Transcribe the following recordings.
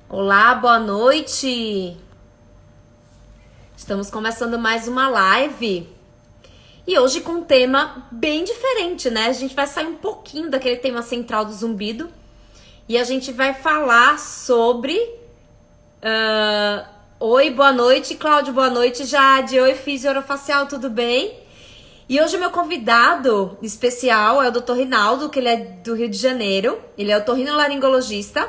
Olá, boa noite. Estamos começando mais uma live. E hoje com um tema bem diferente, né? A gente vai sair um pouquinho daquele tema central do zumbido e a gente vai falar sobre. Oi, boa noite, Cláudio, boa noite, Jade. Oi, Fisioorofacial, tudo bem? E hoje o meu convidado especial é o Dr. Rinaldo, que ele é do Rio de Janeiro. Ele é otorrinolaringologista.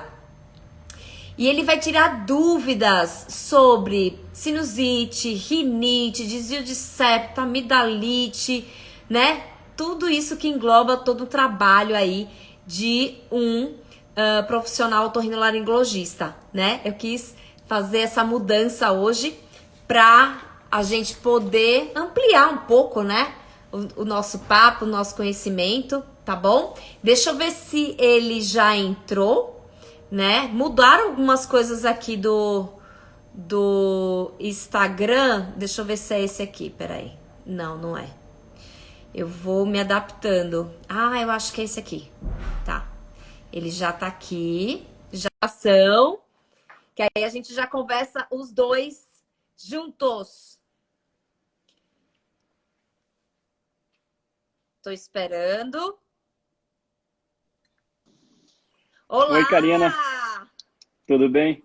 E ele vai tirar dúvidas sobre sinusite, rinite, desvio de septo, amidalite, né? Tudo isso que engloba todo o trabalho aí de um profissional otorrinolaringologista, né? Eu quis fazer essa mudança hoje para a gente poder ampliar um pouco, né? O nosso papo, o nosso conhecimento, tá bom? Deixa eu ver se ele já entrou, né? Mudaram algumas coisas aqui do Instagram. Deixa eu ver se é esse aqui, peraí. Não, não é. Eu vou me adaptando. Ah, eu acho que é esse aqui. Tá. Ele já tá aqui. Já são. Que aí a gente já conversa os dois juntos. Tô esperando. Oi, Karina, Olá! tudo bem?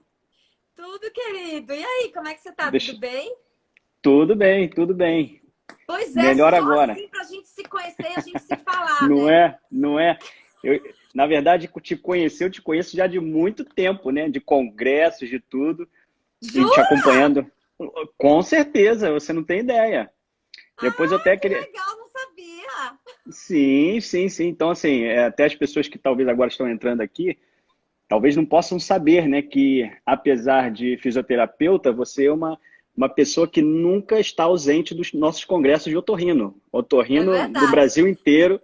Tudo, querido. E aí, como é que você tá? Tudo Deixa- bem? Tudo bem, tudo bem. Pois é, Melhor só agora. assim pra gente se conhecer e a gente se falar, Não né? é? Não é? Eu, na verdade, te conhecer, eu te conheço já de muito tempo, né? De congressos, de tudo, e te Jura? acompanhando. Com certeza, você não tem ideia. Depois eu Ai, até que queria. legal, não sabia. Sim, sim, sim. Então, assim, até as pessoas que talvez agora estão entrando aqui, talvez não possam saber, né, que apesar de fisioterapeuta, você é uma pessoa que nunca está ausente dos nossos congressos de otorrino. É Otorrino do verdade. Brasil inteiro.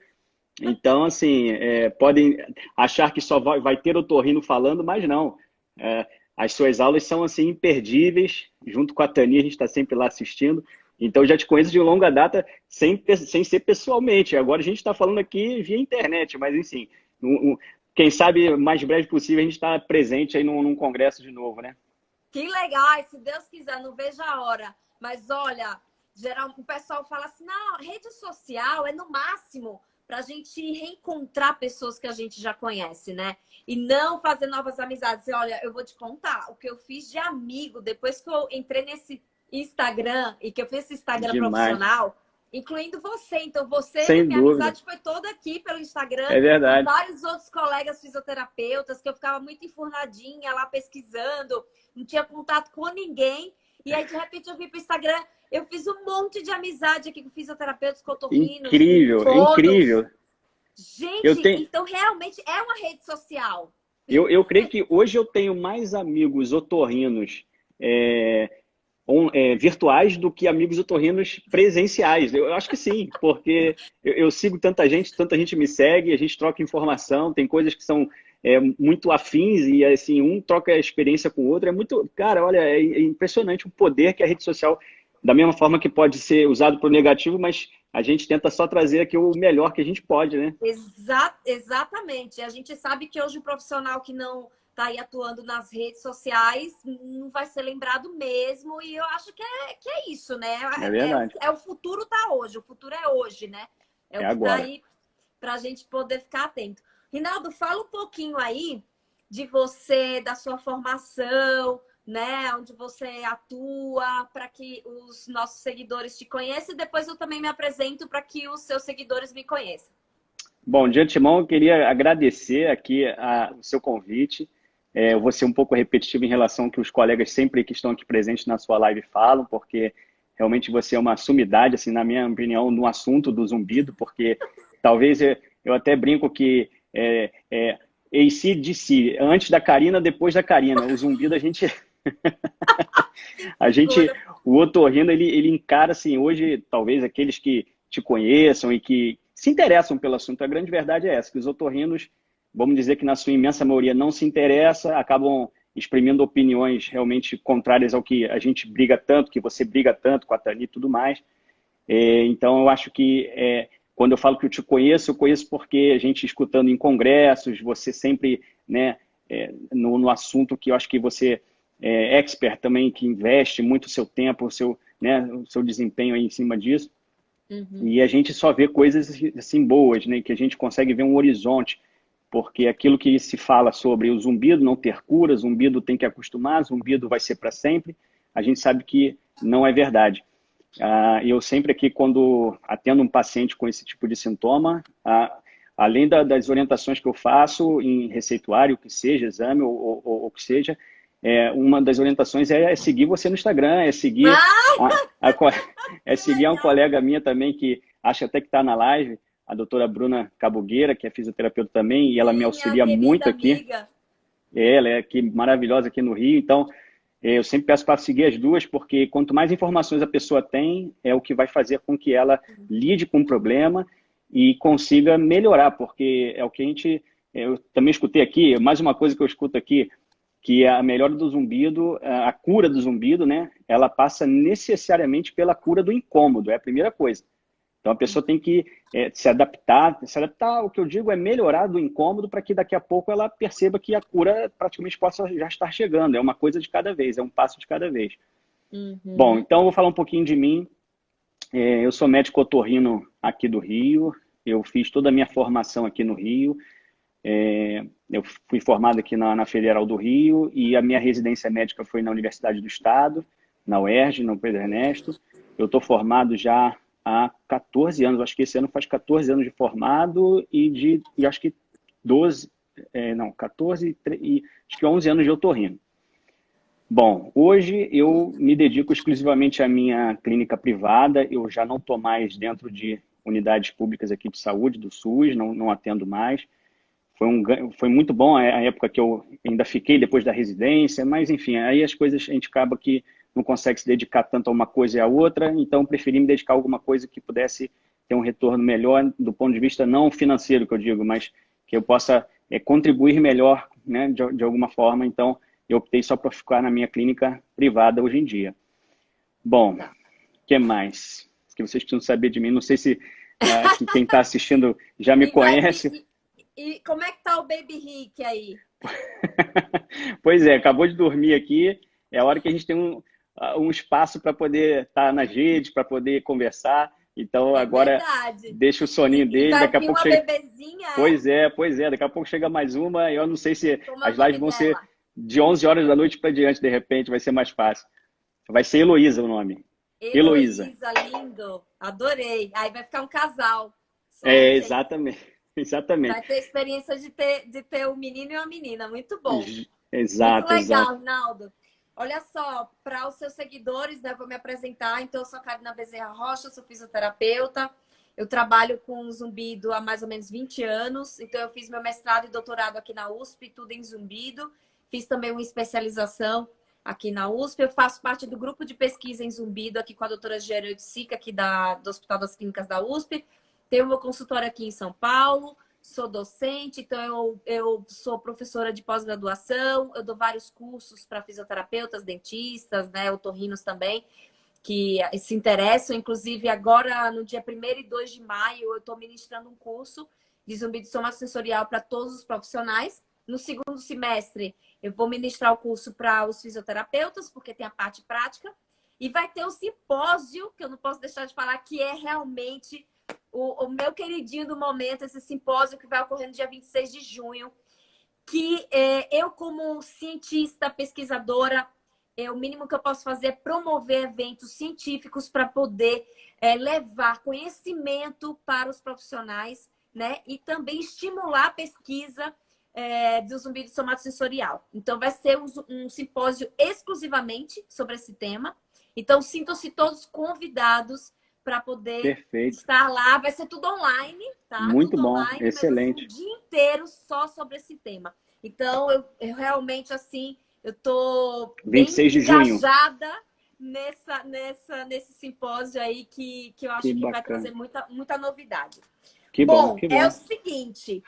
Então, assim, podem achar que só vai ter otorrino falando, mas não. É, as suas aulas são, assim, imperdíveis. Junto com a Tani, a gente está sempre lá assistindo. Então, eu já te conheço de longa data, sem ser pessoalmente. Agora a gente está falando aqui via internet, mas, enfim, quem sabe, mais breve possível, a gente está presente aí num congresso de novo, né? Que legal. Ai, se Deus quiser, não vejo a hora. Mas olha, geral, o pessoal fala assim: não, rede social é no máximo para a gente reencontrar pessoas que a gente já conhece, né? E não fazer novas amizades. E olha, eu vou te contar o que eu fiz de amigo depois que eu entrei nesse Instagram e que eu fiz esse Instagram Demais. profissional, incluindo você. Então, você, Sem minha dúvida. amizade foi toda aqui pelo Instagram É e verdade. vários outros colegas fisioterapeutas que eu ficava muito enfurnadinha lá pesquisando, não tinha contato com ninguém. E aí, de repente, eu vi pro Instagram, eu fiz um monte de amizade aqui com fisioterapeutas, cotorrinos, com Incrível, fonos. incrível. Eu Gente, tenho, então realmente é uma rede social. eu creio que hoje eu tenho mais amigos otorrinos é, virtuais do que amigos otorrinos presenciais. Eu acho que sim, porque eu sigo tanta gente me segue, a gente troca informação, tem coisas que são muito afins e assim, um troca a experiência com o outro. É muito, cara, olha, é impressionante o poder que a rede social, da mesma forma que pode ser usado para o negativo, mas a gente tenta só trazer aqui o melhor que a gente pode, né? Exatamente. A gente sabe que hoje o profissional que não está aí atuando nas redes sociais não vai ser lembrado mesmo. E eu acho que é isso, né? É verdade. O futuro tá hoje, o futuro é hoje, né? É É o que está agora. aí para a gente poder ficar atento. Rinaldo, fala um pouquinho aí de você, da sua formação, né? Onde você atua, para que os nossos seguidores te conheçam, e depois eu também me apresento para que os seus seguidores me conheçam. Bom, de antemão, eu queria agradecer aqui o seu convite. Eu vou ser um pouco repetitivo em relação ao que os colegas sempre que estão aqui presentes na sua live falam, porque realmente você é uma sumidade, assim, na minha opinião, no assunto do zumbido, porque talvez eu até brinco que AC/DC, antes da Karina, depois da Karina. O zumbido Que a gente, figura. o otorrino, ele encara assim, hoje, talvez aqueles que te conheçam e que se interessam pelo assunto, a grande verdade é essa, que os otorrinos, vamos dizer que na sua imensa maioria não se interessa, acabam exprimindo opiniões realmente contrárias ao que a gente briga tanto, que você briga tanto com a Tani e tudo mais. Então, eu acho que quando eu falo que eu te conheço, eu conheço porque a gente escutando em congressos, você sempre, né, no assunto que eu acho que você é expert também, que investe muito o seu tempo, o seu desempenho aí em cima disso. Uhum. E a gente só vê coisas assim boas, né? Que a gente consegue ver um horizonte, porque aquilo que se fala sobre o zumbido não ter cura, zumbido tem que acostumar, zumbido vai ser para sempre, a gente sabe que não é verdade. Eu sempre aqui, quando atendo um paciente com esse tipo de sintoma, além das orientações que eu faço em receituário, que seja, exame ou o que seja, uma das orientações é seguir você no Instagram, Ah, a, a, co- é que seguir uma legal! colega minha também, que acho até que está na live, a doutora Bruna Cabogueira, que é fisioterapeuta também, e ela me Sim, minha auxilia querida muito aqui. amiga. Ela é aqui maravilhosa aqui no Rio, então eu sempre peço para seguir as duas, porque quanto mais informações a pessoa tem, é o que vai fazer com que ela lide com o problema e consiga melhorar, porque é o que eu também escutei aqui, mais uma coisa que eu escuto aqui, que a melhora do zumbido, a cura do zumbido, né? Ela passa necessariamente pela cura do incômodo, é a primeira coisa. Então a pessoa tem que se adaptar. Se adaptar, o que eu digo é melhorar do incômodo para que daqui a pouco ela perceba que a cura praticamente possa já estar chegando. É uma coisa de cada vez, é um passo de cada vez. Bom, Uhum. então eu vou falar um pouquinho de mim. Eu sou médico otorrino aqui do Rio. Eu fiz toda a minha formação aqui no Rio. Eu fui formado aqui na Federal do Rio e a minha residência médica foi na Universidade do Estado, na UERJ, no Pedro Ernesto. Eu estou formado já há 14 anos, acho que esse ano faz 14 anos de formado e acho que 12, não, 14 e acho que 11 anos de otorrino. Bom, hoje eu me dedico exclusivamente à minha clínica privada, eu já não estou mais dentro de unidades públicas aqui de saúde, do SUS, não atendo mais. Foi muito bom a época que eu ainda fiquei depois da residência, mas enfim, aí as coisas a gente acaba que não consegue se dedicar tanto a uma coisa e a outra, então preferi me dedicar a alguma coisa que pudesse ter um retorno melhor do ponto de vista não financeiro, que eu digo, mas que eu possa contribuir melhor, né, de alguma forma. Então, eu optei só para ficar na minha clínica privada hoje em dia. Bom, o que mais? Que vocês precisam saber de mim, não sei se que quem está assistindo já me E, vai, conhece. e como é que tá o Baby Rick aí? Pois é, acabou de dormir aqui. É a hora que a gente tem um espaço para poder estar nas redes, para poder conversar. Então, É agora verdade. deixa o soninho E dele. vai Daqui a vir pouco uma chega. bebezinha, é? Pois é. Daqui a pouco chega mais uma. Eu não sei se Como é o as nome lives vão ser dela? de 11 horas da noite para diante, de repente, vai ser mais fácil. Vai ser Heloísa o nome. Heloísa. Heloísa, lindo. Adorei. Aí vai ficar um casal. Só, É, gente. exatamente. Exatamente. Vai ter experiência de ter um menino e uma menina. Muito bom. Muito Exato, exato. legal, Rinaldo. Olha só, para os seus seguidores, né, eu vou me apresentar. Então, eu sou a Karina Bezerra Rocha, sou fisioterapeuta. Eu trabalho com zumbido há mais ou menos 20 anos. Então, eu fiz meu mestrado e doutorado aqui na USP, tudo em zumbido. Fiz também uma especialização aqui na USP. Eu faço parte do grupo de pesquisa em zumbido aqui com a doutora Gerald Sica, aqui do Hospital das Clínicas da USP. Tenho meu consultório aqui em São Paulo. Sou docente, então eu sou professora de pós-graduação, eu dou vários cursos para fisioterapeutas, dentistas, né, otorrinos também, que se interessam. Inclusive, agora, no dia 1º e 2 de maio, eu estou ministrando um curso de zumbido somatosensorial para todos os profissionais. No segundo semestre, eu vou ministrar o curso para os fisioterapeutas, porque tem a parte prática. E vai ter o simpósio, que eu não posso deixar de falar, que é realmente o meu queridinho do momento, esse simpósio que vai ocorrer no dia 26 de junho, que eu, como cientista, pesquisadora, o mínimo que eu posso fazer é promover eventos científicos para poder levar conhecimento para os profissionais, né? E também estimular a pesquisa do zumbido somatosensorial. Então, vai ser um simpósio exclusivamente sobre esse tema. Então, sintam-se todos convidados para poder Perfeito. estar lá. Vai ser tudo online, tá? Muito Tudo bom. online, mas vai ser um Excelente. dia inteiro só sobre esse tema. Então, eu realmente, assim, eu tô bem 26 de junho. engajada nesse simpósio aí que eu Que acho que vai bacana. trazer muita novidade. Que bom, Bom, que é o bom. seguinte,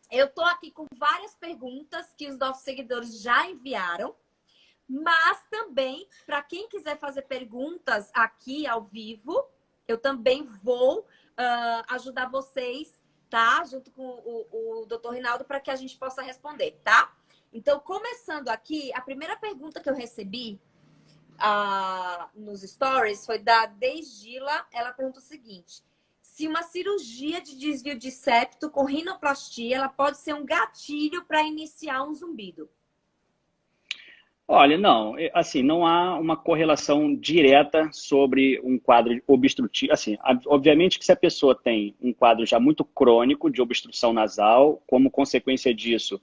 eu tô aqui com várias perguntas que os nossos seguidores já enviaram, mas também, para quem quiser fazer perguntas aqui ao vivo, eu também vou ajudar vocês, tá? Junto com o Dr. Rinaldo, para que a gente possa responder, tá? Então, começando aqui, a primeira pergunta que eu recebi nos stories foi da Deigila. Ela pergunta o seguinte: se uma cirurgia de desvio de septo com rinoplastia, ela pode ser um gatilho para iniciar um zumbido? Olha, não, assim, não há uma correlação direta sobre um quadro obstrutivo. Assim, obviamente que se a pessoa tem um quadro já muito crônico de obstrução nasal, como consequência disso,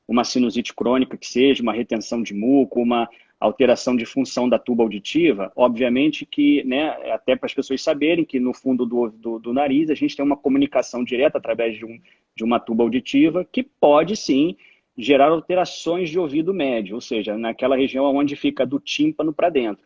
uma sinusite crônica que seja, uma retenção de muco, uma alteração de função da tuba auditiva, obviamente que, né, até para as pessoas saberem que no fundo do nariz a gente tem uma comunicação direta através de uma tuba auditiva que pode sim gerar alterações de ouvido médio, ou seja, naquela região onde fica do tímpano para dentro.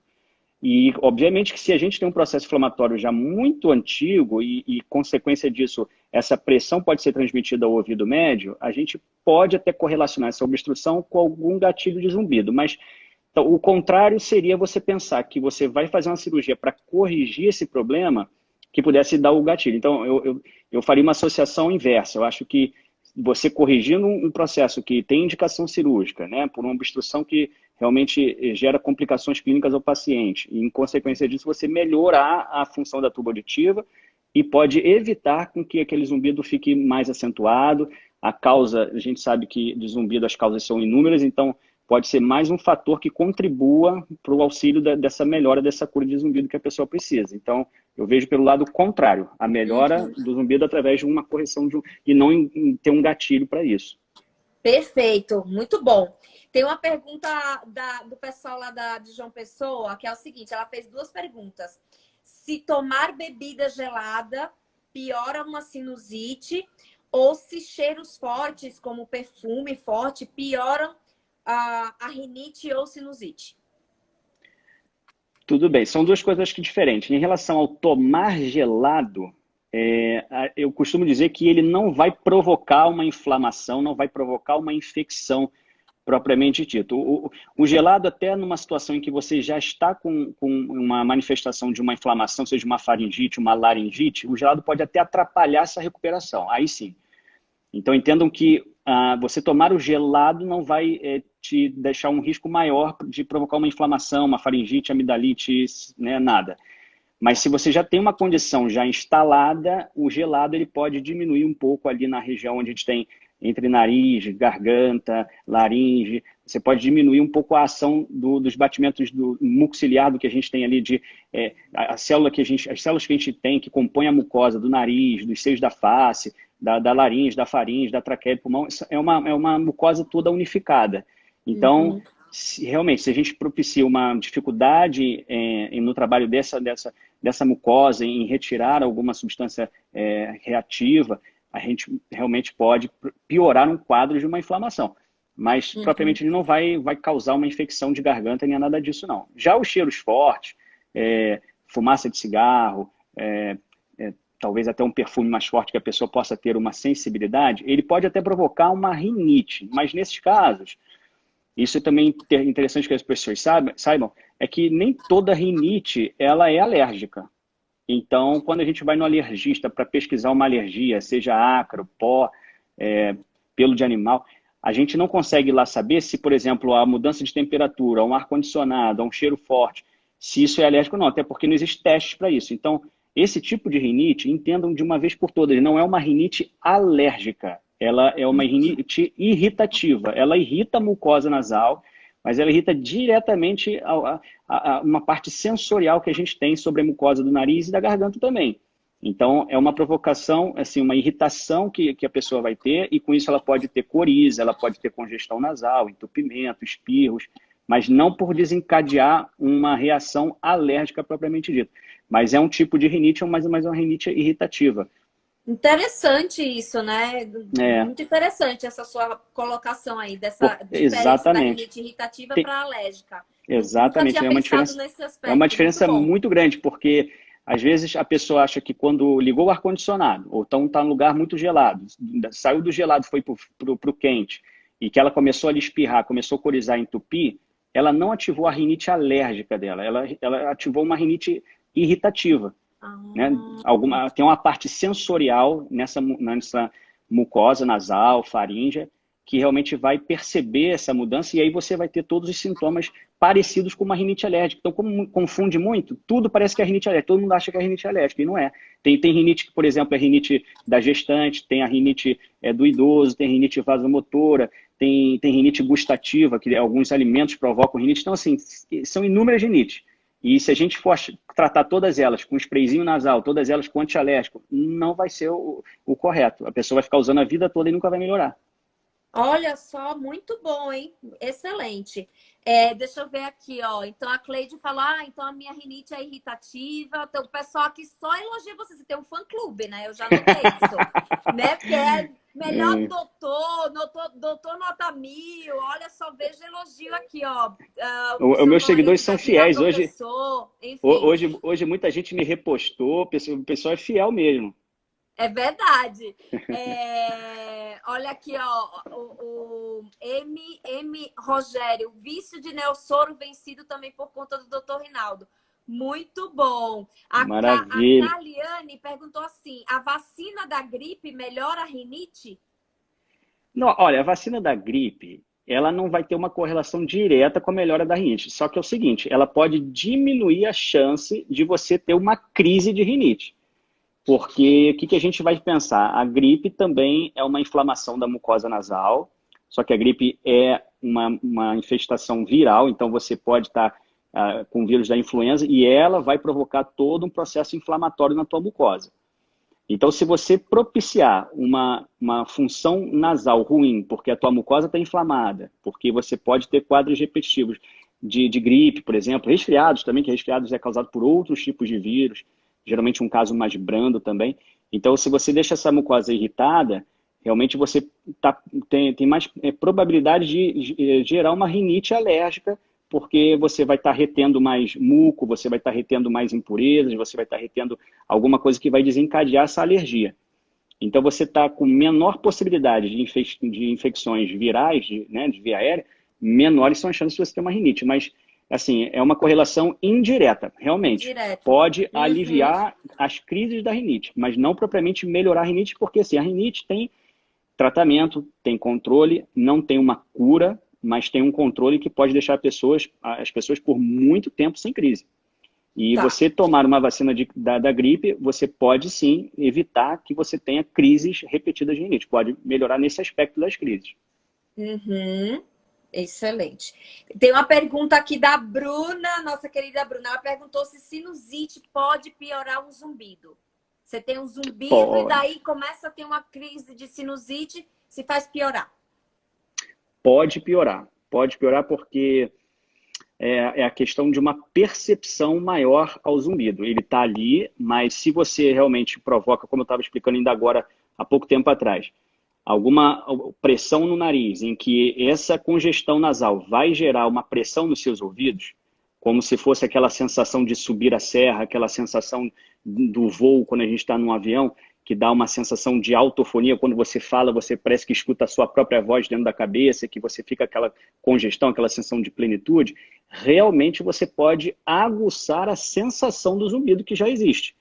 E, obviamente, que se a gente tem um processo inflamatório já muito antigo consequência disso, essa pressão pode ser transmitida ao ouvido médio, a gente pode até correlacionar essa obstrução com algum gatilho de zumbido. Mas então, o contrário seria você pensar que você vai fazer uma cirurgia para corrigir esse problema que pudesse dar o gatilho. Então, eu faria uma associação inversa. Eu acho que você corrigindo um processo que tem indicação cirúrgica, né, por uma obstrução que realmente gera complicações clínicas ao paciente, e em consequência disso você melhorar a função da tuba auditiva e pode evitar com que aquele zumbido fique mais acentuado. A causa, a gente sabe que de zumbido as causas são inúmeras, então pode ser mais um fator que contribua para o auxílio dessa melhora dessa cura de zumbido que a pessoa precisa. Então, eu vejo pelo lado contrário, a melhora do zumbido através de uma correção e não em ter um gatilho para isso. Perfeito, muito bom. Tem uma pergunta do pessoal lá de João Pessoa, que é o seguinte: ela fez duas perguntas. Se tomar bebida gelada piora uma sinusite, ou se cheiros fortes, como perfume forte, pioram a rinite ou sinusite? Tudo bem, são duas coisas que diferentes. Em relação ao tomar gelado, eu costumo dizer que ele não vai provocar uma inflamação, não vai provocar uma infecção propriamente dito. O gelado, até numa situação em que você já está com uma manifestação de uma inflamação, seja uma faringite, uma laringite, o gelado pode até atrapalhar essa recuperação, aí sim. Então entendam que você tomar o gelado não vai te deixar um risco maior de provocar uma inflamação, uma faringite, amidalite, né, nada. Mas se você já tem uma condição já instalada, o gelado ele pode diminuir um pouco ali na região onde a gente tem entre nariz, garganta, laringe. Você pode diminuir um pouco a ação dos batimentos do muco ciliar que a gente tem ali, as células que a gente tem que compõem a mucosa do nariz, dos seios da face, da laringe, da faringe, da traqueia do pulmão. É uma mucosa toda unificada. Então, realmente, se a gente propicia uma dificuldade no trabalho dessa mucosa, em retirar alguma substância reativa, a gente realmente pode piorar um quadro de uma inflamação. Mas, propriamente, ele não vai causar uma infecção de garganta nem nada disso, não. Já os cheiros fortes, fumaça de cigarro, talvez até um perfume mais forte que a pessoa possa ter uma sensibilidade, ele pode até provocar uma rinite. Mas, nesses casos, isso é também interessante que as pessoas saibam, é que nem toda rinite ela é alérgica. Então, quando a gente vai no alergista para pesquisar uma alergia, seja ácaro, pó, pelo de animal, a gente não consegue lá saber se, por exemplo, a mudança de temperatura, um ar-condicionado, um cheiro forte, se isso é alérgico ou não, até porque não existe testes para isso. Então, esse tipo de rinite, entendam de uma vez por todas, não é uma rinite alérgica, ela é uma rinite irritativa, ela irrita a mucosa nasal, mas ela irrita diretamente uma parte sensorial que a gente tem sobre a mucosa do nariz e da garganta também. Então, é uma provocação, assim, uma irritação que a pessoa vai ter, e com isso ela pode ter coriza, ela pode ter congestão nasal, entupimento, espirros, mas não por desencadear uma reação alérgica propriamente dita. Mas é um tipo de rinite, mas é uma rinite irritativa. Interessante isso, né? Muito interessante essa sua colocação aí, dessa diferença da rinite irritativa para alérgica. Exatamente. Nunca tinha pensado nesse aspecto. É uma diferença muito grande, porque às vezes a pessoa acha que quando ligou o ar-condicionado, ou então está num lugar muito gelado, saiu do gelado, foi para o quente, e que ela começou a espirrar, começou a corizar, entupir, ela não ativou a rinite alérgica dela, ela ativou uma rinite irritativa. Né? Tem uma parte sensorial nessa mucosa nasal, faríngea, que realmente vai perceber essa mudança e aí você vai ter todos os sintomas parecidos com uma rinite alérgica. Então, como confunde muito, tudo parece que é rinite alérgica. Todo mundo acha que é rinite alérgica e não é. Tem rinite que, por exemplo, é rinite da gestante, tem a rinite do idoso, tem rinite vasomotora, tem rinite gustativa, que alguns alimentos provocam rinite. Então, assim, são inúmeras rinites. E se a gente for tratar todas elas com sprayzinho nasal, todas elas com antialérgico, não vai ser o correto. A pessoa vai ficar usando a vida toda e nunca vai melhorar. Olha só, muito bom, hein? Excelente. Deixa eu ver aqui, ó. Então a Cleide falou: então a minha rinite é irritativa. Então o pessoal aqui só elogia você. Você tem um fã-clube, né? Eu já notei isso. Né? Porque é melhor doutor nota 1000. Olha só, vejo elogio aqui, ó. Os meus seguidores são fiéis. Hoje muita gente me repostou. O pessoal é fiel mesmo. É verdade. Olha aqui, ó, o M. Rogério, vício de Neossoro vencido também por conta do Dr. Rinaldo. Muito bom. Maravilha. A Carliane perguntou assim: a vacina da gripe melhora a rinite? Não, olha, a vacina da gripe, ela não vai ter uma correlação direta com a melhora da rinite. Só que é o seguinte, ela pode diminuir a chance de você ter uma crise de rinite. Porque o que a gente vai pensar? A gripe também é uma inflamação da mucosa nasal, só que a gripe é uma infestação viral, então você pode estar com o vírus da influenza e ela vai provocar todo um processo inflamatório na tua mucosa. Então, se você propiciar uma função nasal ruim, porque a tua mucosa está inflamada, porque você pode ter quadros repetitivos de gripe, por exemplo, resfriados também, que resfriados é causado por outros tipos de vírus, geralmente um caso mais brando também. Então, se você deixa essa mucosa irritada, realmente você tem mais probabilidade de gerar uma rinite alérgica, porque você vai estar retendo mais muco, você vai estar retendo mais impurezas, você vai estar retendo alguma coisa que vai desencadear essa alergia. Então, você está com menor possibilidade de infecções virais, de via aérea, menores são as chances de você ter uma rinite. Mas, assim, é uma correlação indireta, realmente. Pode aliviar as crises da rinite, mas não propriamente melhorar a rinite, porque assim, a rinite tem tratamento, tem controle, não tem uma cura, mas tem um controle que pode deixar as pessoas por muito tempo sem crise. E você tomar uma vacina da gripe, você pode sim evitar que você tenha crises repetidas de rinite. Pode melhorar nesse aspecto das crises. Excelente. Tem uma pergunta aqui da Bruna, nossa querida Bruna. Ela perguntou se sinusite pode piorar um zumbido. Você tem um zumbido e daí começa a ter uma crise de sinusite, se faz piorar. Pode piorar porque é a questão de uma percepção maior ao zumbido. Ele está ali, mas se você realmente provoca, como eu estava explicando ainda agora, há pouco tempo atrás, alguma pressão no nariz, em que essa congestão nasal vai gerar uma pressão nos seus ouvidos, como se fosse aquela sensação de subir a serra, aquela sensação do voo quando a gente está num avião, que dá uma sensação de autofonia, quando você fala, você parece que escuta a sua própria voz dentro da cabeça, que você fica aquela congestão, aquela sensação de plenitude, realmente você pode aguçar a sensação do zumbido que já existe.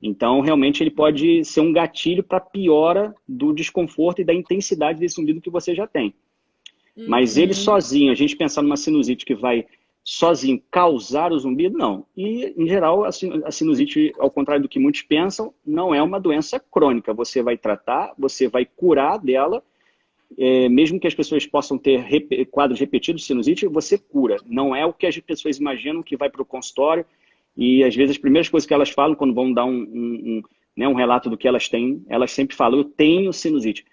Então, realmente, ele pode ser um gatilho para piora do desconforto e da intensidade desse zumbido que você já tem. Mas ele sozinho, a gente pensar numa sinusite que vai sozinho causar o zumbido, não. E, em geral, a sinusite, ao contrário do que muitos pensam, não é uma doença crônica. Você vai tratar, você vai curar dela, mesmo que as pessoas possam ter quadros repetidos de sinusite, você cura. Não é o que as pessoas imaginam que vai para o consultório e, às vezes, as primeiras coisas que elas falam quando vão dar um relato do que elas têm, elas sempre falam: eu tenho sinusite.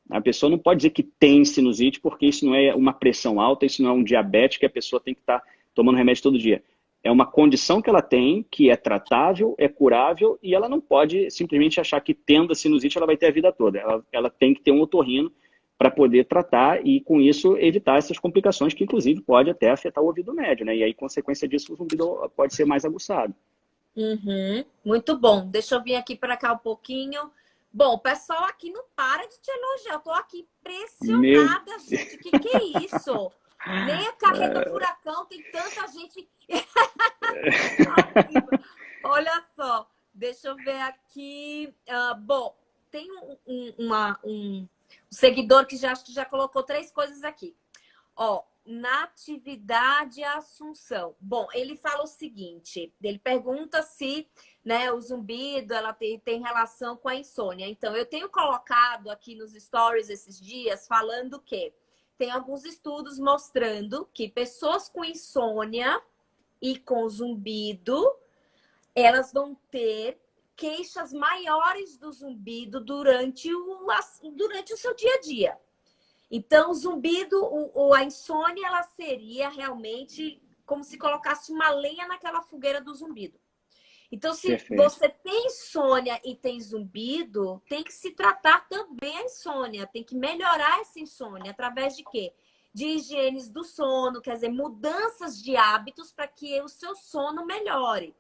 A pessoa não pode dizer que tem sinusite, porque isso não é uma pressão alta, isso não é um diabetes que a pessoa tem que estar tomando remédio todo dia. É uma condição que ela tem, que é tratável, é curável, e ela não pode simplesmente achar que tendo a sinusite ela vai ter a vida toda. Ela tem que ter um otorrino para poder tratar e, com isso, evitar essas complicações que, inclusive, pode até afetar o ouvido médio, né? E aí, consequência disso, o zumbido pode ser mais aguçado. Muito bom. Deixa eu vir aqui para cá um pouquinho. Bom, o pessoal aqui não para de te elogiar. Eu tô aqui impressionada, gente. Que é isso? Nem a carreta furacão tem tanta gente. Olha só, deixa eu ver aqui. Bom, tem O seguidor que já, acho que já colocou 3 coisas aqui. Ó, Natividade Assunção. Bom, ele fala o seguinte, ele pergunta se, né, o zumbido ela tem relação com a insônia. Então, eu tenho colocado aqui nos stories esses dias falando que tem alguns estudos mostrando que pessoas com insônia e com zumbido, elas vão ter queixas maiores do zumbido durante o seu dia a dia. Então, o zumbido, a insônia, ela seria realmente como se colocasse uma lenha naquela fogueira do zumbido. Então, se Perfeito. você tem insônia e tem zumbido, tem que se tratar também a insônia. Tem que melhorar essa insônia. Através de quê? De higienes do sono, quer dizer, mudanças de hábitos para que o seu sono melhore.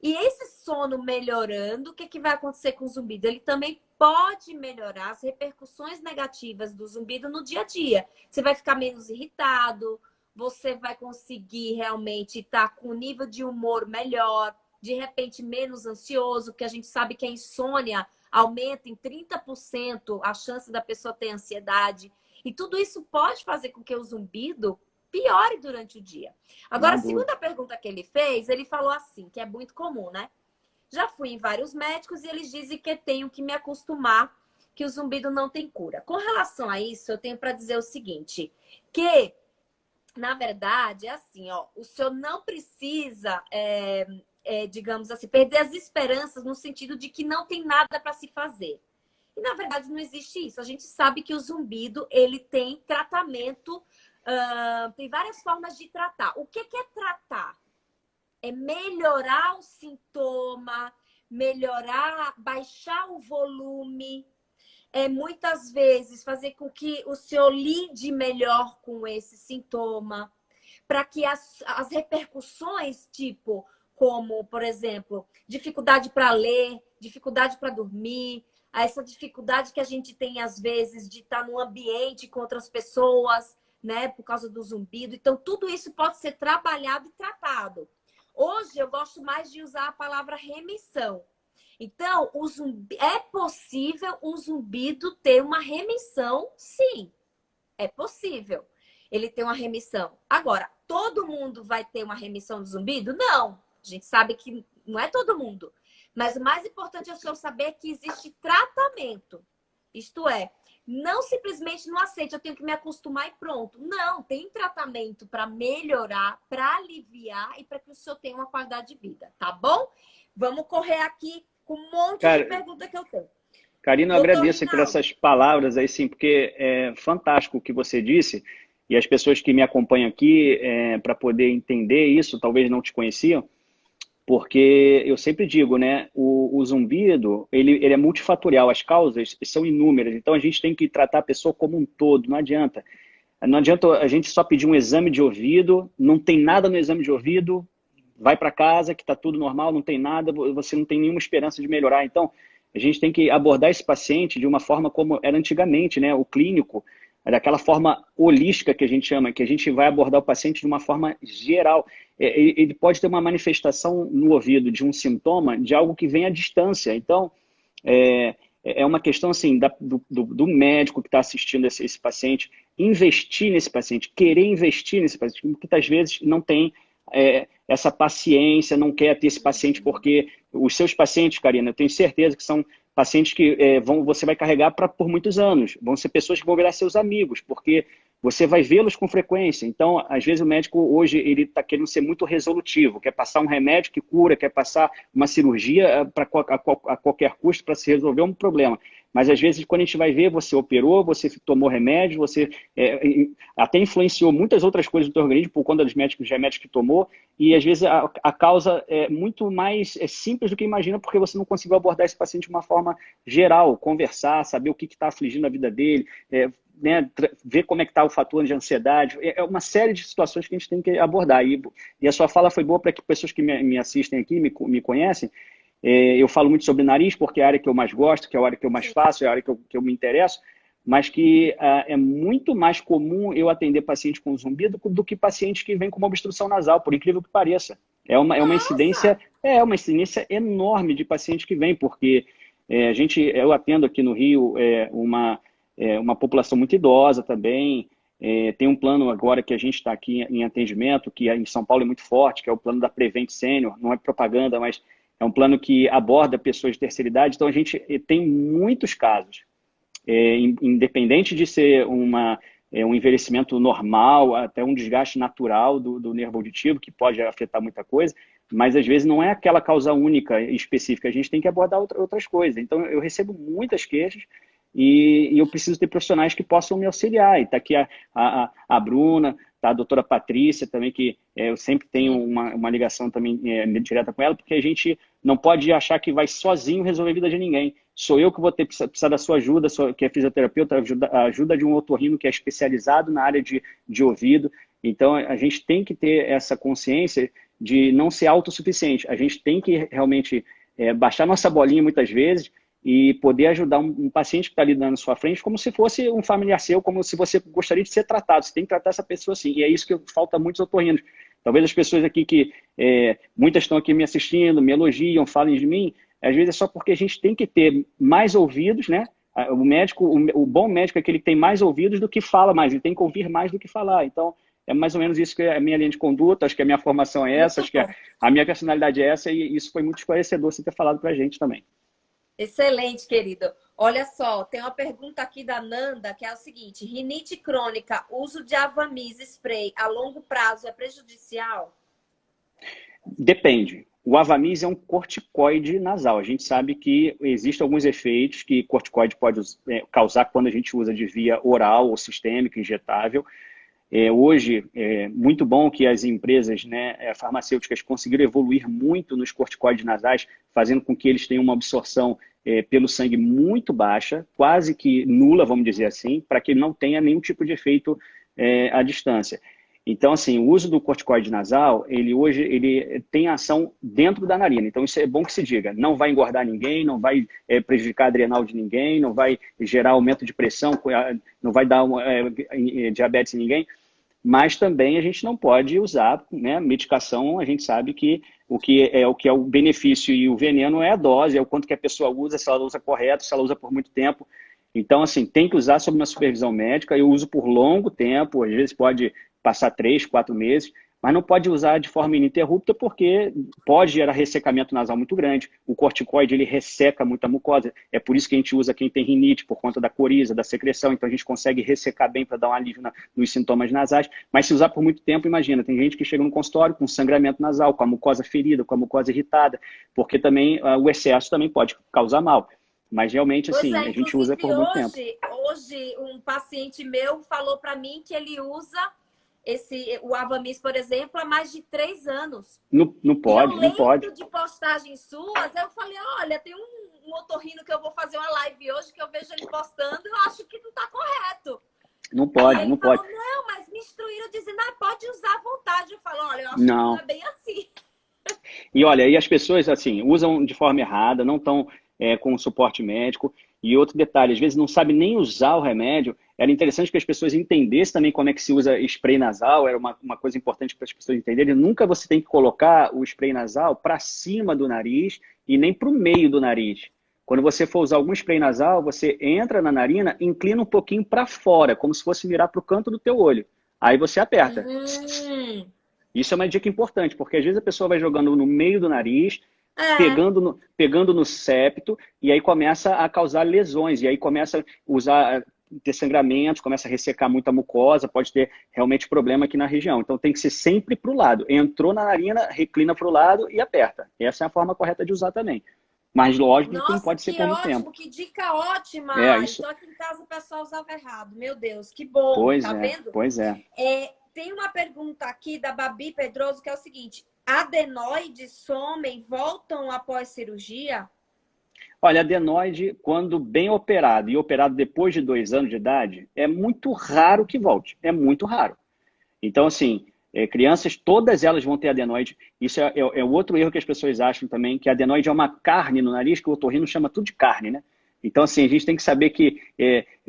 E esse sono melhorando, o que vai acontecer com o zumbido? Ele também pode melhorar as repercussões negativas do zumbido no dia a dia. Você vai ficar menos irritado, você vai conseguir realmente estar com um nível de humor melhor, de repente menos ansioso, porque a gente sabe que a insônia aumenta em 30% a chance da pessoa ter ansiedade. E tudo isso pode fazer com que o zumbido piore durante o dia. Agora, a segunda pergunta que ele fez, ele falou assim, que é muito comum, né? Já fui em vários médicos e eles dizem que tenho que me acostumar, que o zumbido não tem cura. Com relação a isso, eu tenho para dizer o seguinte, que, na verdade, é assim, ó, o senhor não precisa, digamos assim, perder as esperanças no sentido de que não tem nada para se fazer. E, na verdade, não existe isso. A gente sabe que o zumbido, ele tem tratamento. Tem várias formas de tratar. O que é tratar? É melhorar o sintoma, baixar o volume, muitas vezes fazer com que o senhor lide melhor com esse sintoma, para que as repercussões, tipo, como, por exemplo, dificuldade para ler, dificuldade para dormir, essa dificuldade que a gente tem, às vezes, de estar num ambiente com outras pessoas, né, por causa do zumbido. Então, tudo isso pode ser trabalhado e tratado. Hoje, eu gosto mais de usar a palavra remissão. Então, é possível um zumbido ter uma remissão? Sim, é possível ele ter uma remissão. Agora, todo mundo vai ter uma remissão do zumbido? Não. A gente sabe que não é todo mundo. Mas o mais importante é o senhor saber que existe tratamento. Isto é, não simplesmente não aceite, eu tenho que me acostumar e pronto. Não, tem tratamento para melhorar, para aliviar e para que o senhor tenha uma qualidade de vida, tá bom? Vamos correr aqui com um monte de perguntas que eu tenho. Karina, eu agradeço por essas palavras aí, sim, porque é fantástico o que você disse e as pessoas que me acompanham aqui, para poder entender isso, talvez não te conheciam, porque eu sempre digo, né, o zumbido, ele é multifatorial, as causas são inúmeras, então a gente tem que tratar a pessoa como um todo, não adianta. Não adianta a gente só pedir um exame de ouvido, não tem nada no exame de ouvido, vai para casa que está tudo normal, não tem nada, você não tem nenhuma esperança de melhorar. Então, a gente tem que abordar esse paciente de uma forma como era antigamente, né, o clínico, daquela forma holística que a gente chama, que a gente vai abordar o paciente de uma forma geral. Ele pode ter uma manifestação no ouvido de um sintoma de algo que vem à distância. Então, é uma questão assim, do médico que está assistindo esse paciente, investir nesse paciente, querer investir nesse paciente, que muitas vezes não tem essa paciência, não quer ter esse paciente, porque os seus pacientes, Karina, eu tenho certeza que são pacientes que você vai carregar por muitos anos. Vão ser pessoas que vão virar seus amigos, porque você vai vê-los com frequência. Então, às vezes, o médico hoje ele está querendo ser muito resolutivo, quer passar um remédio que cura, quer passar uma cirurgia a qualquer custo para se resolver um problema. Mas, às vezes, quando a gente vai ver, você operou, você tomou remédio, você até influenciou muitas outras coisas do seu organismo por conta dos remédios que tomou, e, às vezes, a causa é muito mais simples do que imagina, porque você não conseguiu abordar esse paciente de uma forma geral, conversar, saber o que está afligindo a vida dele, né, ver como é que está o fator de ansiedade. É uma série de situações que a gente tem que abordar. E a sua fala foi boa para que pessoas que me assistem aqui, me conhecem. Eu falo muito sobre nariz, porque é a área que eu mais gosto, que é a área que eu mais faço, é a área que eu me interesso, mas que é muito mais comum eu atender paciente com zumbido do que pacientes que vêm com uma obstrução nasal, por incrível que pareça. É uma incidência enorme de pacientes que vêm, porque eu atendo aqui no Rio uma população muito idosa também. Tem um plano agora que a gente está aqui em atendimento, que em São Paulo é muito forte, que é o plano da Prevent Senior. Não é propaganda, mas é um plano que aborda pessoas de terceira idade. Então, a gente tem muitos casos. Independente de ser um envelhecimento normal, até um desgaste natural do nervo auditivo, que pode afetar muita coisa, mas às vezes não é aquela causa única e específica, a gente tem que abordar outras coisas. Então, eu recebo muitas queixas e eu preciso ter profissionais que possam me auxiliar. E está aqui a Bruna, tá a doutora Patrícia também, que eu sempre tenho uma ligação também direta com ela, porque a gente não pode achar que vai sozinho resolver a vida de ninguém. Sou eu que vou precisar da sua ajuda, que é fisioterapeuta, a ajuda de um otorrino que é especializado na área de ouvido. Então, a gente tem que ter essa consciência de não ser autossuficiente. A gente tem que realmente baixar nossa bolinha muitas vezes e poder ajudar um paciente que está ali na sua frente como se fosse um familiar seu, como se você gostaria de ser tratado. Você tem que tratar essa pessoa assim. E é isso que falta a muitos otorrinos. Talvez as pessoas aqui muitas estão aqui me assistindo, me elogiam, falem de mim, às vezes é só porque a gente tem que ter mais ouvidos, né? O bom médico é aquele que tem mais ouvidos do que fala mais, ele tem que ouvir mais do que falar. Então, é mais ou menos isso que é a minha linha de conduta, acho que a minha formação é essa, acho que a minha personalidade é essa, e isso foi muito esclarecedor você ter falado pra gente também. Excelente, querido. Olha só, tem uma pergunta aqui da Nanda, que é o seguinte: rinite crônica, uso de Avamis spray a longo prazo é prejudicial? Depende. O Avamis é um corticoide nasal. A gente sabe que existem alguns efeitos que corticoide pode causar quando a gente usa de via oral ou sistêmica, injetável. Hoje, é muito bom que as empresas, né, farmacêuticas conseguiram evoluir muito nos corticoides nasais, fazendo com que eles tenham uma absorção pelo sangue muito baixa, quase que nula, vamos dizer assim, para que não tenha nenhum tipo de efeito à distância. Então, assim, o uso do corticoide nasal, hoje ele tem ação dentro da narina. Então, isso é bom que se diga. Não vai engordar ninguém, não vai prejudicar a adrenal de ninguém, não vai gerar aumento de pressão, não vai dar diabetes em ninguém. Mas também a gente não pode usar, né, medicação. A gente sabe que o que é o benefício e o veneno é a dose, é o quanto que a pessoa usa, se ela usa correto, se ela usa por muito tempo. Então, assim, tem que usar sob uma supervisão médica. Eu uso por longo tempo, às vezes pode passar 3, 4 meses, mas não pode usar de forma ininterrupta porque pode gerar ressecamento nasal muito grande. O corticoide, ele resseca muito a mucosa. É por isso que a gente usa quem tem rinite, por conta da coriza, da secreção. Então, a gente consegue ressecar bem para dar um alívio nos sintomas nasais. Mas se usar por muito tempo, imagina, tem gente que chega no consultório com sangramento nasal, com a mucosa ferida, com a mucosa irritada, porque também o excesso também pode causar mal. Mas realmente, assim, a gente usa por muito tempo. Hoje, um paciente meu falou para mim que ele usa o Avamis, por exemplo, há mais de 3 anos. Não pode, não pode. De postagens suas, eu falei, olha, tem um otorrino que eu vou fazer uma live hoje, que eu vejo ele postando, eu acho que não está correto. Não pode, não pode. Não, mas me instruíram dizendo, pode usar à vontade. Eu falo, olha, eu acho que não é bem assim. E olha, e as pessoas, assim, usam de forma errada, não estão com suporte médico. E outro detalhe, às vezes não sabe nem usar o remédio. Era interessante que as pessoas entendessem também como é que se usa spray nasal, era uma coisa importante para as pessoas entenderem. Nunca você tem que colocar o spray nasal para cima do nariz e nem para o meio do nariz. Quando você for usar algum spray nasal, você entra na narina, inclina um pouquinho para fora, como se fosse mirar para o canto do teu olho. Aí você aperta. Isso é uma dica importante, porque às vezes a pessoa vai jogando no meio do nariz, pegando no septo, e aí começa a causar lesões, e aí começa a ter sangramentos, começa a ressecar muita mucosa, pode ter realmente problema aqui na região. Então tem que ser sempre para o lado. Entrou na narina, reclina para o lado e aperta. Essa é a forma correta de usar também. Mas lógico que não pode ser por muito tempo. Que dica ótima! Isso. Então aqui em casa o pessoal usava errado. Meu Deus, que bom, vendo? Pois é. Tem uma pergunta aqui da Babi Pedroso, que é o seguinte: adenoides somem, voltam após cirurgia? Olha, adenoide, quando bem operado e operado depois de 2 anos de idade, é muito raro que volte. É muito raro. Então, assim, crianças, todas elas vão ter adenoide. Isso é outro erro que as pessoas acham também, que a adenoide é uma carne no nariz, que o otorrino chama tudo de carne, né? Então, assim, a gente tem que saber que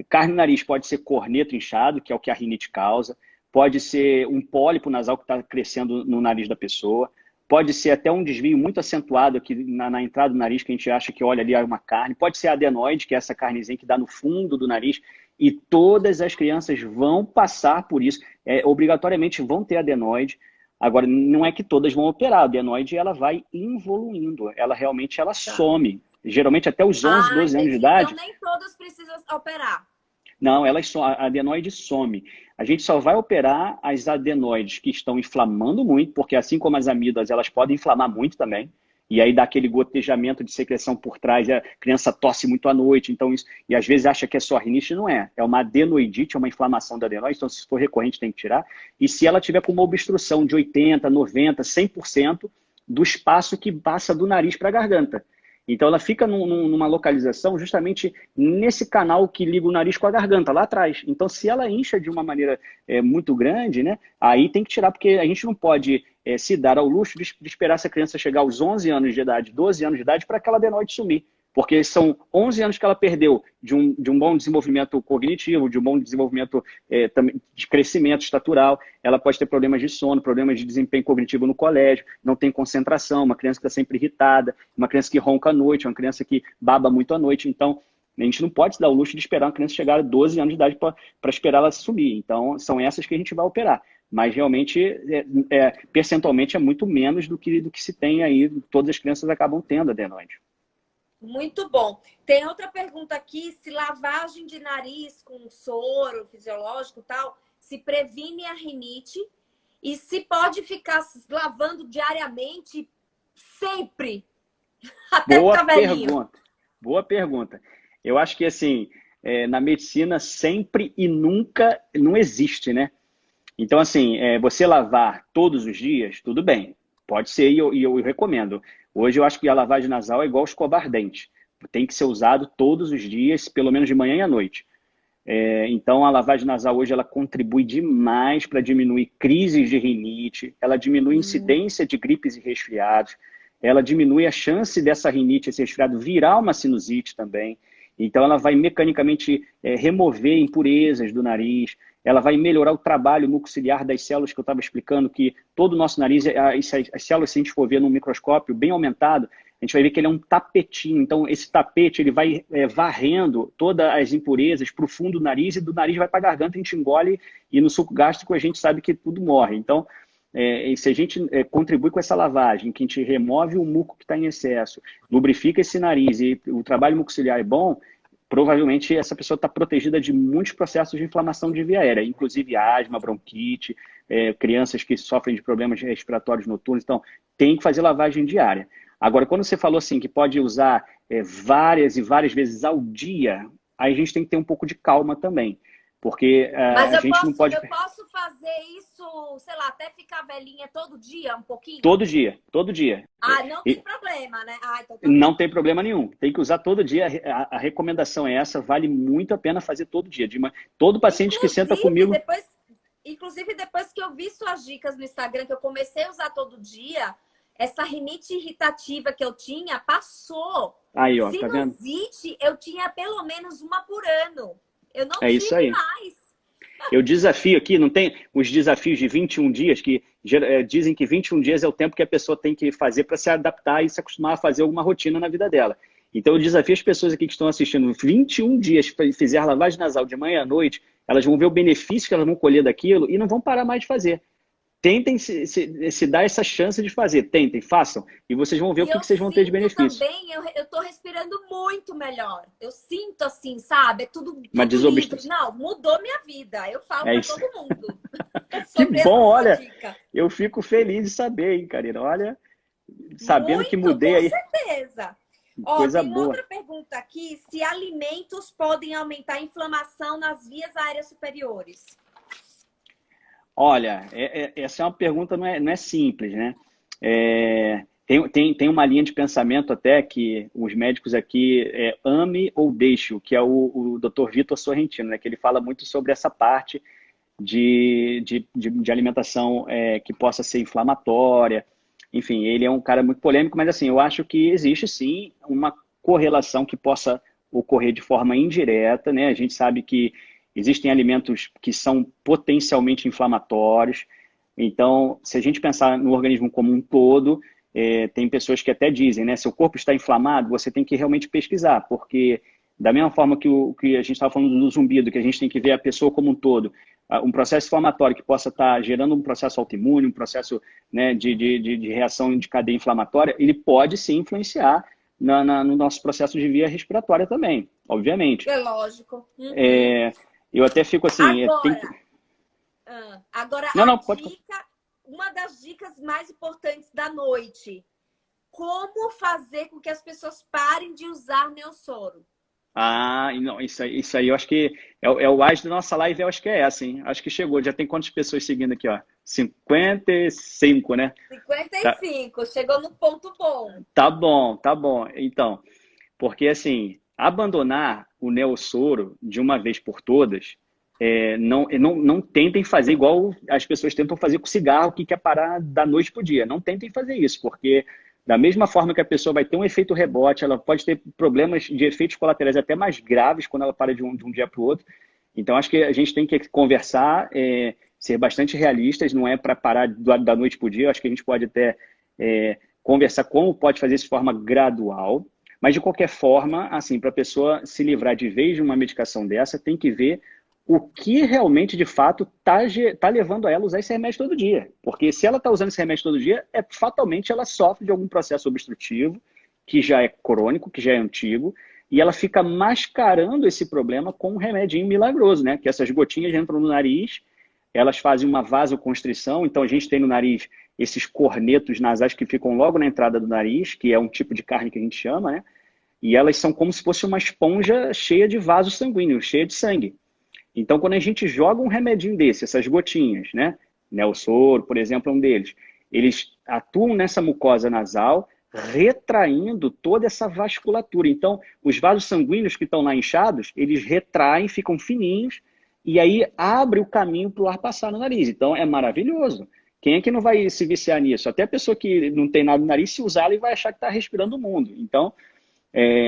carne no nariz pode ser corneto inchado, que é o que a rinite causa. Pode ser um pólipo nasal que está crescendo no nariz da pessoa. Pode ser até um desvio muito acentuado aqui na entrada do nariz, que a gente acha que olha ali é uma carne. Pode ser adenoide, que é essa carnezinha que dá no fundo do nariz. E todas as crianças vão passar por isso, obrigatoriamente vão ter adenoide. Agora, não é que todas vão operar, a adenoide ela vai evoluindo, ela realmente ela Tá. some. Geralmente até os 11, Ah, 12 anos de entendi. Então idade, nem todos precisam operar. não, a adenoide some. A gente só vai operar as adenoides que estão inflamando muito, porque assim como as amígdalas, elas podem inflamar muito também. E aí dá aquele gotejamento de secreção por trás, e a criança tosse muito à noite, então isso, e às vezes acha que é só rinite, não é. É uma adenoidite, é uma inflamação da adenoide, então se for recorrente tem que tirar. E se ela tiver com uma obstrução de 80, 90, 100% do espaço que passa do nariz para a garganta. Então ela fica numa localização justamente nesse canal que liga o nariz com a garganta, lá atrás. Então se ela incha de uma maneira muito grande, né, aí tem que tirar, porque a gente não pode se dar ao luxo de esperar essa criança chegar aos 11 anos de idade, 12 anos de idade, para aquela adenoide sumir. Porque são 11 anos que ela perdeu de um bom desenvolvimento cognitivo, de um bom desenvolvimento de crescimento estatural. Ela pode ter problemas de sono, problemas de desempenho cognitivo no colégio, não tem concentração, uma criança que está sempre irritada, uma criança que ronca à noite, uma criança que baba muito à noite. Então, a gente não pode se dar o luxo de esperar uma criança chegar a 12 anos de idade para esperar ela sumir. Então, são essas que a gente vai operar. Mas realmente, percentualmente, é muito menos do que se tem aí. Todas as crianças acabam tendo adenoide. Muito bom. Tem outra pergunta aqui, se lavagem de nariz com soro fisiológico e tal, se previne a rinite e se pode ficar lavando diariamente sempre, até Boa ficar velhinho. pergunta. Boa pergunta. Eu acho que, assim, na medicina, sempre e nunca não existe, né? Então, assim, você lavar todos os dias, tudo bem. Pode ser, e eu recomendo. Hoje eu acho que a lavagem nasal é igual escovar dente. Tem que ser usado todos os dias, pelo menos de manhã e à noite. Então, a lavagem nasal hoje ela contribui demais para diminuir crises de rinite, ela diminui a incidência de gripes e resfriados, ela diminui a chance dessa rinite, esse resfriado, virar uma sinusite também. Então, ela vai mecanicamente remover impurezas do nariz, ela vai melhorar o trabalho mucociliar das células que eu estava explicando, que todo o nosso nariz, as células, se a gente for ver num microscópio bem aumentado, a gente vai ver que ele é um tapetinho. Então, esse tapete ele vai varrendo todas as impurezas para o fundo do nariz, e do nariz vai para a garganta, a gente engole, e no suco gástrico a gente sabe que tudo morre. Então, se a gente contribui com essa lavagem, que a gente remove o muco que está em excesso, lubrifica esse nariz e o trabalho mucociliar é bom, provavelmente essa pessoa está protegida de muitos processos de inflamação de via aérea, inclusive asma, bronquite, crianças que sofrem de problemas respiratórios noturnos. Então, tem que fazer lavagem diária. Agora, quando você falou assim que pode usar várias e várias vezes ao dia, aí a gente tem que ter um pouco de calma também, porque Mas a gente não pode... eu posso fazer isso, sei lá, até ficar velhinha todo dia, um pouquinho? Todo dia, todo dia. Ah, não tem problema, né? Ah, então tá Não bom. tem problema nenhum. Tem que usar todo dia. A recomendação é essa, vale muito a pena fazer todo dia. Todo paciente que senta comigo... Inclusive, depois que eu vi suas dicas no Instagram, que eu comecei a usar todo dia, essa rinite irritativa que eu tinha passou. Aí, ó, tá vendo? Sinusite, eu tinha pelo menos uma por ano. Eu não É isso tive aí. mais. Eu desafio aqui, não tem os desafios de 21 dias, que dizem que 21 dias é o tempo que a pessoa tem que fazer para se adaptar e se acostumar a fazer alguma rotina na vida dela. Então, eu desafio as pessoas aqui que estão assistindo, 21 dias, fizer lavagem nasal de manhã à noite, elas vão ver o benefício que elas vão colher daquilo e não vão parar mais de fazer. Tentem se dar essa chance de fazer. Tentem, façam. E vocês vão ver o que vocês vão ter de benefício. Também, eu tô respirando muito melhor. Eu sinto assim, sabe? É tudo desobstrução. Não, mudou minha vida. Eu falo pra todo mundo. Que bom, olha. Eu fico feliz de saber, hein, Karina? Olha, sabendo muito, que mudei aí. Com certeza. Coisa tem boa. Outra pergunta aqui. Se alimentos podem aumentar a inflamação nas vias aéreas superiores? Olha, essa é uma pergunta, não é simples, né? Tem uma linha de pensamento até que os médicos aqui ame ou deixe, que é o Dr. Vitor Sorrentino, né? Que ele fala muito sobre essa parte de alimentação que possa ser inflamatória. Enfim, ele é um cara muito polêmico, mas assim, eu acho que existe sim uma correlação que possa ocorrer de forma indireta, né? A gente sabe que existem alimentos que são potencialmente inflamatórios. Então, se a gente pensar no organismo como um todo, tem pessoas que até dizem, né? Se o corpo está inflamado, você tem que realmente pesquisar, porque Da mesma forma que a gente estava falando do zumbido, que a gente tem que ver a pessoa como um todo, um processo inflamatório que possa estar gerando um processo autoimune, um processo, né, de reação de cadeia inflamatória, ele pode sim influenciar no nosso processo de via respiratória também, obviamente. É lógico. Uhum. Eu até fico assim... Agora, agora Não, a não, pode... dica, uma das dicas mais importantes da noite. Como fazer com que as pessoas parem de usar Neossoro? Ah, não, isso aí eu acho que é o auge da nossa live, eu acho que é essa, hein? Acho que chegou. Já tem quantas pessoas seguindo aqui, ó? 55, né? Tá, 55, chegou no ponto bom. tá bom, tá bom. Então, porque assim, abandonar o Neossoro de uma vez por todas, não tentem fazer igual as pessoas tentam fazer com cigarro, que quer parar da noite pro dia. Não tentem fazer isso, porque da mesma forma que a pessoa vai ter um efeito rebote, ela pode ter problemas de efeitos colaterais até mais graves quando ela para de um dia para o outro. Então, acho que a gente tem que conversar, ser bastante realistas, não é para parar da noite para o dia. Acho que a gente pode até conversar como pode fazer isso de forma gradual, mas de qualquer forma, assim, para a pessoa se livrar de vez de uma medicação dessa, tem que ver o que realmente, de fato, tá levando a ela a usar esse remédio todo dia. Porque se ela está usando esse remédio todo dia, fatalmente ela sofre de algum processo obstrutivo, que já é crônico, que já é antigo, e ela fica mascarando esse problema com um remedinho milagroso, né? Que essas gotinhas entram no nariz, elas fazem uma vasoconstrição, então a gente tem no nariz esses cornetos nasais que ficam logo na entrada do nariz, que é um tipo de carne que a gente chama, né? E elas são como se fosse uma esponja cheia de vasos sanguíneos, cheia de sangue. Então, quando a gente joga um remedinho desse, essas gotinhas, né? Neossoro, por exemplo, é um deles. Eles atuam nessa mucosa nasal, retraindo toda essa vasculatura. Então, os vasos sanguíneos que estão lá inchados, eles retraem, ficam fininhos, e aí abre o caminho para o ar passar no nariz. Então, é maravilhoso. Quem é que não vai se viciar nisso? Até a pessoa que não tem nada no nariz, se usar, ela vai achar que está respirando o mundo. Então,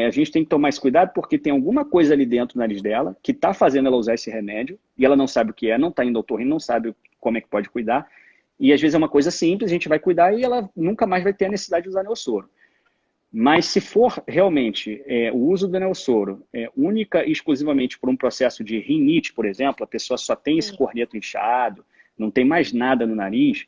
a gente tem que tomar esse cuidado porque tem alguma coisa ali dentro do nariz dela que está fazendo ela usar esse remédio e ela não sabe o que é, não está indo ao otorrino, não sabe como é que pode cuidar. E às vezes é uma coisa simples, a gente vai cuidar e ela nunca mais vai ter a necessidade de usar Neossoro. Mas se for realmente o uso do Neossoro única e exclusivamente por um processo de rinite, por exemplo, a pessoa só tem esse corneto inchado, não tem mais nada no nariz,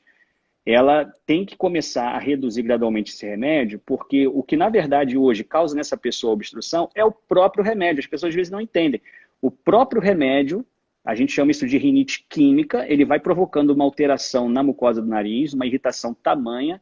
ela tem que começar a reduzir gradualmente esse remédio, porque o que, na verdade, hoje causa nessa pessoa obstrução é o próprio remédio. As pessoas, às vezes, não entendem. O próprio remédio, a gente chama isso de rinite química, ele vai provocando uma alteração na mucosa do nariz, uma irritação tamanha,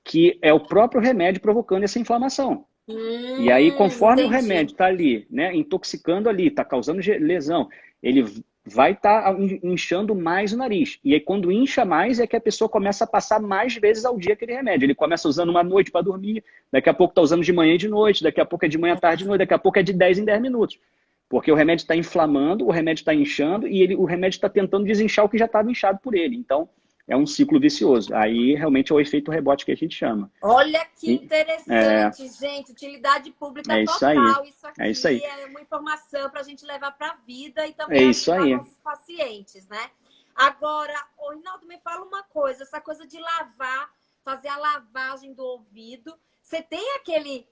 que é o próprio remédio provocando essa inflamação. E aí, conforme o remédio está ali, né, intoxicando ali, está causando lesão, ele vai estar inchando mais o nariz. E aí, quando incha mais, é que a pessoa começa a passar mais vezes ao dia aquele remédio. Ele começa usando uma noite para dormir, daqui a pouco está usando de manhã e de noite, daqui a pouco é de manhã, tarde e noite, daqui a pouco é de 10 em 10 minutos. Porque o remédio está inflamando, o remédio está inchando e o remédio está tentando desinchar o que já estava inchado por ele. Então, é um ciclo vicioso. Aí, realmente, é o efeito rebote que a gente chama. Olha que interessante, gente. Utilidade pública total. Isso aqui é isso aí. É uma informação para a gente levar para a vida e também ajudar nossos pacientes, né? Agora, Rinaldo, me fala uma coisa. Essa coisa de lavar, fazer a lavagem do ouvido. Você tem aquele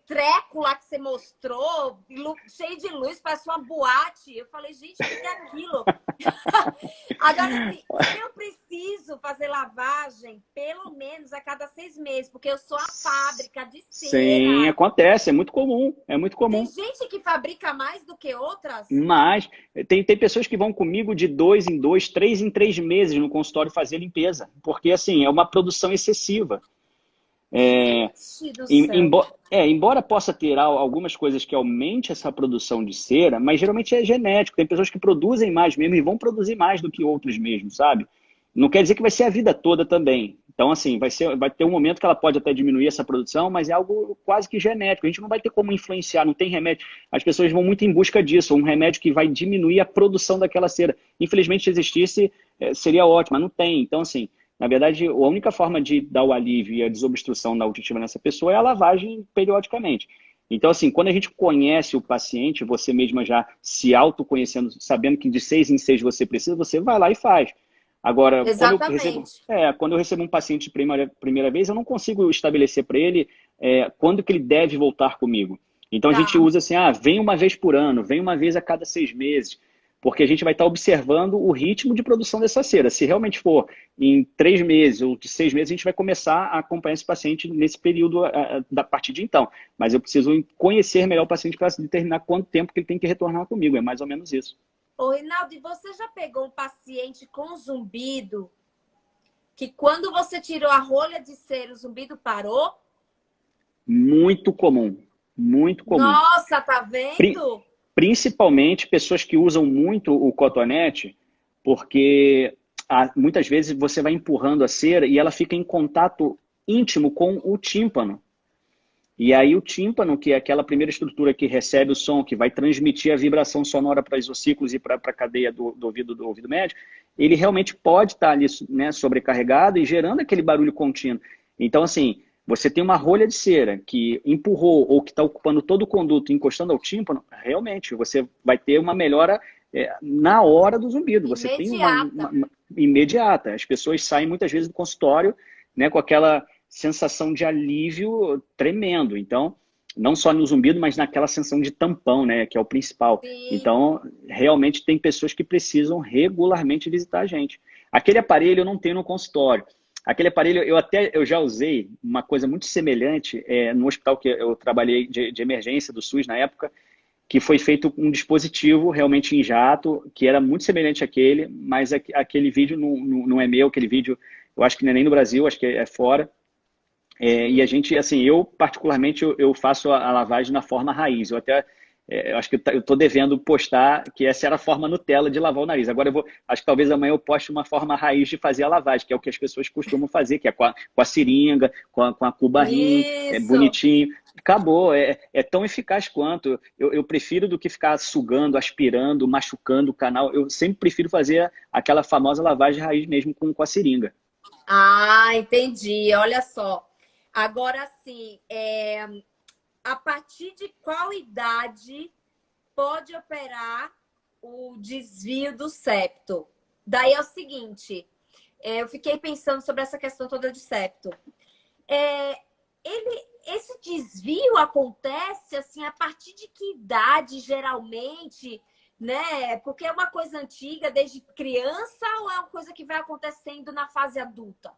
treco lá que você mostrou, cheio de luz, parece uma boate. Eu falei, gente, o que é aquilo? Agora, assim, eu preciso fazer lavagem pelo menos a cada 6 meses, porque eu sou a fábrica de cera. Sim, acontece, é muito comum, é muito comum. Tem gente que fabrica mais do que outras? Mas tem pessoas que vão comigo de 2 em 2, 3 em 3 meses no consultório fazer limpeza, porque assim, é uma produção excessiva. Embora possa ter algumas coisas que aumente essa produção de cera, mas geralmente é genético. Tem pessoas que produzem mais mesmo e vão produzir mais do que outros mesmo, sabe? Não quer dizer que vai ser a vida toda também. Então, assim, vai ter um momento que ela pode até diminuir essa produção, mas é algo quase que genético. A gente não vai ter como influenciar, não tem remédio. As pessoas vão muito em busca disso, um remédio que vai diminuir a produção daquela cera. Infelizmente, se existisse, seria ótimo, mas não tem. Então, assim, na verdade, a única forma de dar o alívio e a desobstrução da auditiva nessa pessoa é a lavagem periodicamente. Então, assim, quando a gente conhece o paciente, você mesma já se autoconhecendo, sabendo que de 6 em 6 você precisa, você vai lá e faz. Agora, quando eu recebo um paciente de primeira vez, eu não consigo estabelecer para ele quando que ele deve voltar comigo. Então a gente Tá. usa assim, vem uma vez por ano, vem uma vez a cada 6 meses, porque a gente vai estar observando o ritmo de produção dessa cera. Se realmente for em 3 meses ou de 6 meses, a gente vai começar a acompanhar esse paciente nesse período da partir de então. Mas eu preciso conhecer melhor o paciente para determinar quanto tempo que ele tem que retornar comigo. É mais ou menos isso. Ô, Rinaldo, e você já pegou um paciente com zumbido que quando você tirou a rolha de cera, o zumbido parou? Muito comum. Muito comum. Nossa, tá Pri- vendo? Principalmente pessoas que usam muito o cotonete, porque muitas vezes você vai empurrando a cera e ela fica em contato íntimo com o tímpano. E aí o tímpano, que é aquela primeira estrutura que recebe o som, que vai transmitir a vibração sonora para os ossículos e para a cadeia do ouvido médio, ele realmente pode estar ali, né, sobrecarregado e gerando aquele barulho contínuo. Então, assim, você tem uma rolha de cera que empurrou ou que está ocupando todo o conduto e encostando ao tímpano, realmente você vai ter uma melhora na hora do zumbido. Você tem Imediata. uma imediata. As pessoas saem muitas vezes do consultório, né, com aquela sensação de alívio tremendo. Então, não só no zumbido, mas naquela sensação de tampão, né, que é o principal. Sim. Então, realmente tem pessoas que precisam regularmente visitar a gente. Aquele aparelho eu não tenho no consultório. Aquele aparelho eu já usei uma coisa muito semelhante no hospital que eu trabalhei de emergência do SUS na época, que foi feito um dispositivo realmente em jato, que era muito semelhante àquele, mas aquele vídeo não é meu, aquele vídeo eu acho que não é nem no Brasil, acho que é fora. E a gente, assim, eu particularmente, eu faço a lavagem na forma raiz. Eu até, eu acho que eu estou devendo postar que essa era a forma Nutella de lavar o nariz. Agora acho que talvez amanhã eu poste uma forma raiz de fazer a lavagem, que é o que as pessoas costumam fazer, que é com a seringa, com a cuba rim, Isso. bonitinho. Acabou, é tão eficaz quanto. Eu prefiro do que ficar sugando, aspirando, machucando o canal. Eu sempre prefiro fazer aquela famosa lavagem raiz mesmo com a seringa. Ah, entendi. Olha só. Agora sim, a partir de qual idade pode operar o desvio do septo? Daí é o seguinte, eu fiquei pensando sobre essa questão toda de septo. Esse desvio acontece assim a partir de que idade, geralmente, né? Porque é uma coisa antiga, desde criança, ou é uma coisa que vai acontecendo na fase adulta?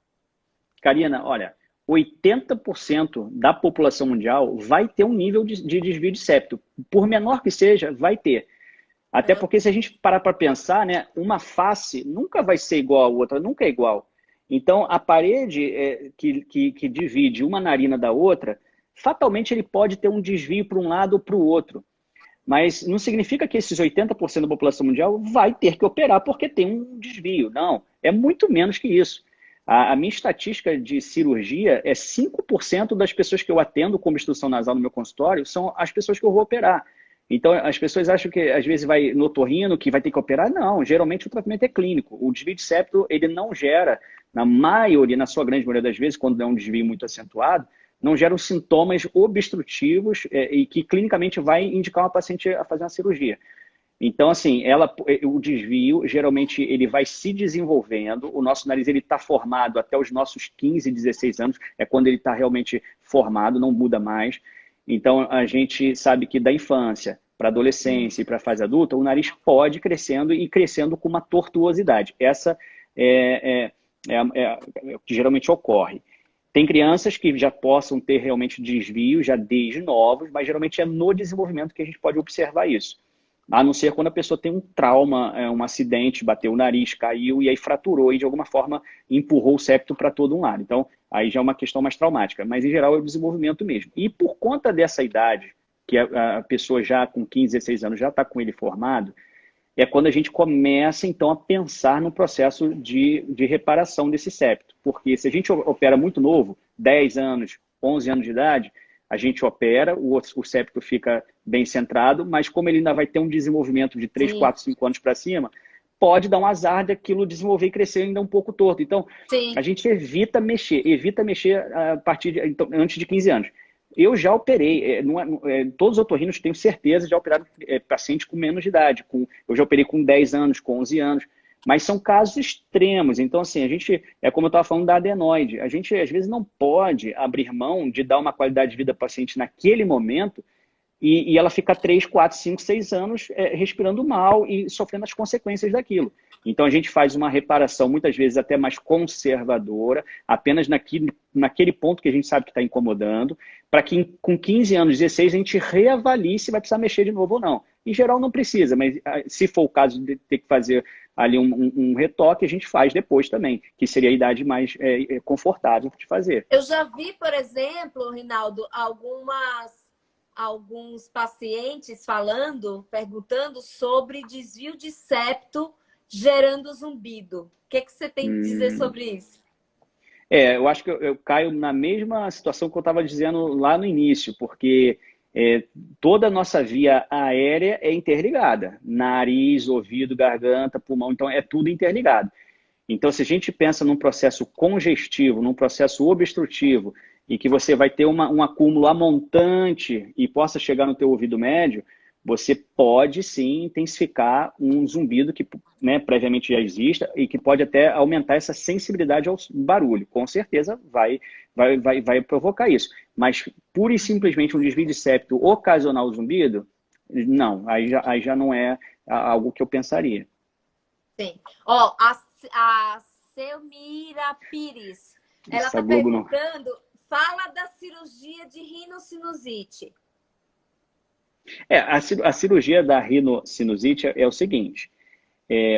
Karina, olha, 80% da população mundial vai ter um nível de desvio de septo. Por menor que seja, vai ter. Até porque se a gente parar para pensar, né, uma face nunca vai ser igual a outra, nunca é igual. Então, a parede que divide uma narina da outra, fatalmente ele pode ter um desvio para um lado ou para o outro. Mas não significa que esses 80% da população mundial vai ter que operar porque tem um desvio. Não, é muito menos que isso. A minha estatística de cirurgia é 5% das pessoas que eu atendo com obstrução nasal no meu consultório são as pessoas que eu vou operar. Então, as pessoas acham que às vezes vai no otorrino que vai ter que operar. Não, geralmente o tratamento é clínico. O desvio de septo, ele não gera, na sua grande maioria das vezes, quando é um desvio muito acentuado, não geram sintomas obstrutivos e que clinicamente vai indicar uma paciente a fazer uma cirurgia. Então, assim, o desvio, geralmente, ele vai se desenvolvendo. O nosso nariz está formado até os nossos 15, 16 anos. É quando ele está realmente formado, não muda mais. Então, a gente sabe que da infância para a adolescência e para a fase adulta, o nariz pode ir crescendo e crescendo com uma tortuosidade. Essa é o que geralmente ocorre. Tem crianças que já possam ter realmente desvio, já desde novos, mas geralmente é no desenvolvimento que a gente pode observar isso. A não ser quando a pessoa tem um trauma, um acidente, bateu o nariz, caiu e aí fraturou e de alguma forma empurrou o septo para todo um lado. Então, aí já é uma questão mais traumática, mas em geral é o desenvolvimento mesmo. E por conta dessa idade, que a pessoa já com 15, 16 anos já está com ele formado, é quando a gente começa então a pensar no processo de reparação desse septo. Porque se a gente opera muito novo, 10 anos, 11 anos de idade, a gente opera, o septo fica bem centrado, mas como ele ainda vai ter um desenvolvimento de 3, Sim. 4, 5 anos para cima, pode dar um azar daquilo desenvolver e crescer ainda um pouco torto. Então, Sim. a gente evita mexer a partir então, antes de 15 anos. Eu já operei, todos os otorrinos tenho certeza já operaram paciente com menos de idade. Eu já operei com 10 anos, com 11 anos. Mas são casos extremos. Então, assim, como eu estava falando da adenoide, a gente às vezes não pode abrir mão de dar uma qualidade de vida ao paciente naquele momento e ela fica 3, 4, 5, 6 anos respirando mal e sofrendo as consequências daquilo. Então a gente faz uma reparação, muitas vezes até mais conservadora, apenas naquele ponto que a gente sabe que está incomodando, para que com 15 anos, 16, a gente reavalie se vai precisar mexer de novo ou não. Em geral não precisa, mas se for o caso de ter que fazer ali um retoque, a gente faz depois também, que seria a idade mais confortável de fazer. Eu já vi, por exemplo, Rinaldo, alguns pacientes perguntando sobre desvio de septo gerando zumbido. O que você tem a dizer sobre isso? Eu acho que eu caio na mesma situação que eu estava dizendo lá no início, porque toda a nossa via aérea é interligada. Nariz, ouvido, garganta, pulmão, então é tudo interligado. Então, se a gente pensa num processo congestivo, num processo obstrutivo, e que você vai ter um acúmulo amontante e possa chegar no teu ouvido médio, você pode sim intensificar um zumbido que, né, previamente já exista e que pode até aumentar essa sensibilidade ao barulho. Com certeza vai provocar isso. Mas pura e simplesmente um desvio de septo ocasionar o zumbido, não, aí já não é algo que eu pensaria. Sim. Ó, a Selmira Pires, ela está perguntando, fala da cirurgia de rinocinusite. A cirurgia da rinocinusite é o seguinte,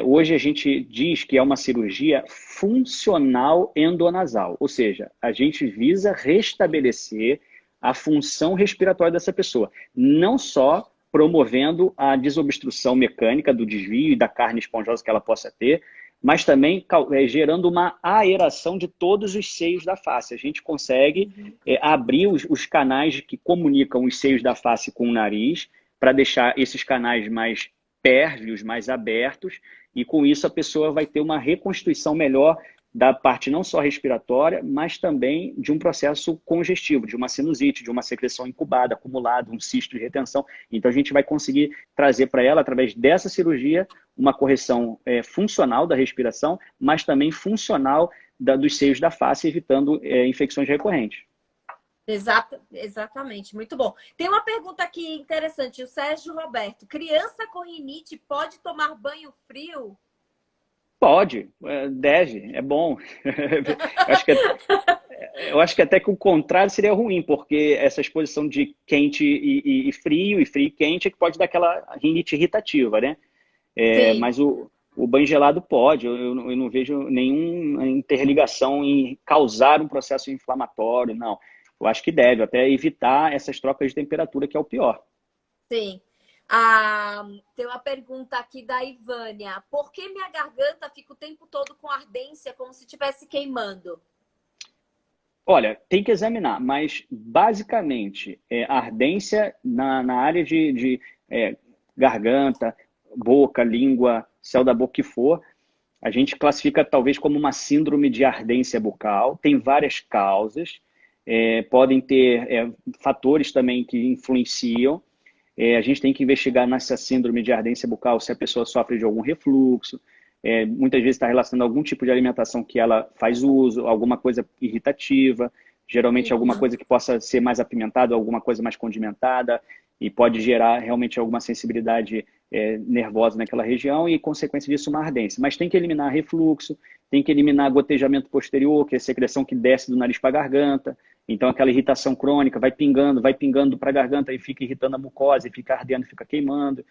hoje a gente diz que é uma cirurgia funcional endonasal, ou seja, a gente visa restabelecer a função respiratória dessa pessoa, não só promovendo a desobstrução mecânica do desvio e da carne esponjosa que ela possa ter, mas também gerando uma aeração de todos os seios da face. A gente consegue abrir os canais que comunicam os seios da face com o nariz, para deixar esses canais mais pérvios, mais abertos, e com isso a pessoa vai ter uma reconstituição melhor da parte não só respiratória, mas também de um processo congestivo, de uma sinusite, de uma secreção incubada, acumulada, um cisto de retenção. Então a gente vai conseguir trazer para ela, através dessa cirurgia, uma correção funcional da respiração, mas também funcional dos seios da face, evitando infecções recorrentes. Exatamente, muito bom. Tem uma pergunta aqui interessante, o Sérgio Roberto. Criança com rinite pode tomar banho frio? Pode, deve, é bom. Eu acho que até que o contrário seria ruim, porque essa exposição de quente e frio e quente é que pode dar aquela rinite irritativa, né? Mas o banho gelado pode, eu não vejo nenhuma interligação em causar um processo inflamatório, não. Eu acho que deve, até evitar essas trocas de temperatura, que é o pior. Sim. Tem uma pergunta aqui da Ivânia. Por que minha garganta fica o tempo todo com ardência, como se estivesse queimando? Olha, tem que examinar, mas basicamente ardência na área de garganta, boca, língua, céu da boca que for, a gente classifica talvez como uma síndrome de ardência bucal. Tem várias causas, podem ter fatores também que influenciam. A gente tem que investigar nessa síndrome de ardência bucal se a pessoa sofre de algum refluxo, muitas vezes está relacionado a algum tipo de alimentação que ela faz uso, alguma coisa irritativa, geralmente alguma coisa que possa ser mais apimentada, alguma coisa mais condimentada, e pode gerar realmente alguma sensibilidade nervosa naquela região e, consequência disso, uma ardência. Mas tem que eliminar refluxo, tem que eliminar gotejamento posterior, que é a secreção que desce do nariz para a garganta. Então, aquela irritação crônica vai pingando para a garganta e fica irritando a mucosa, e fica ardendo, fica queimando.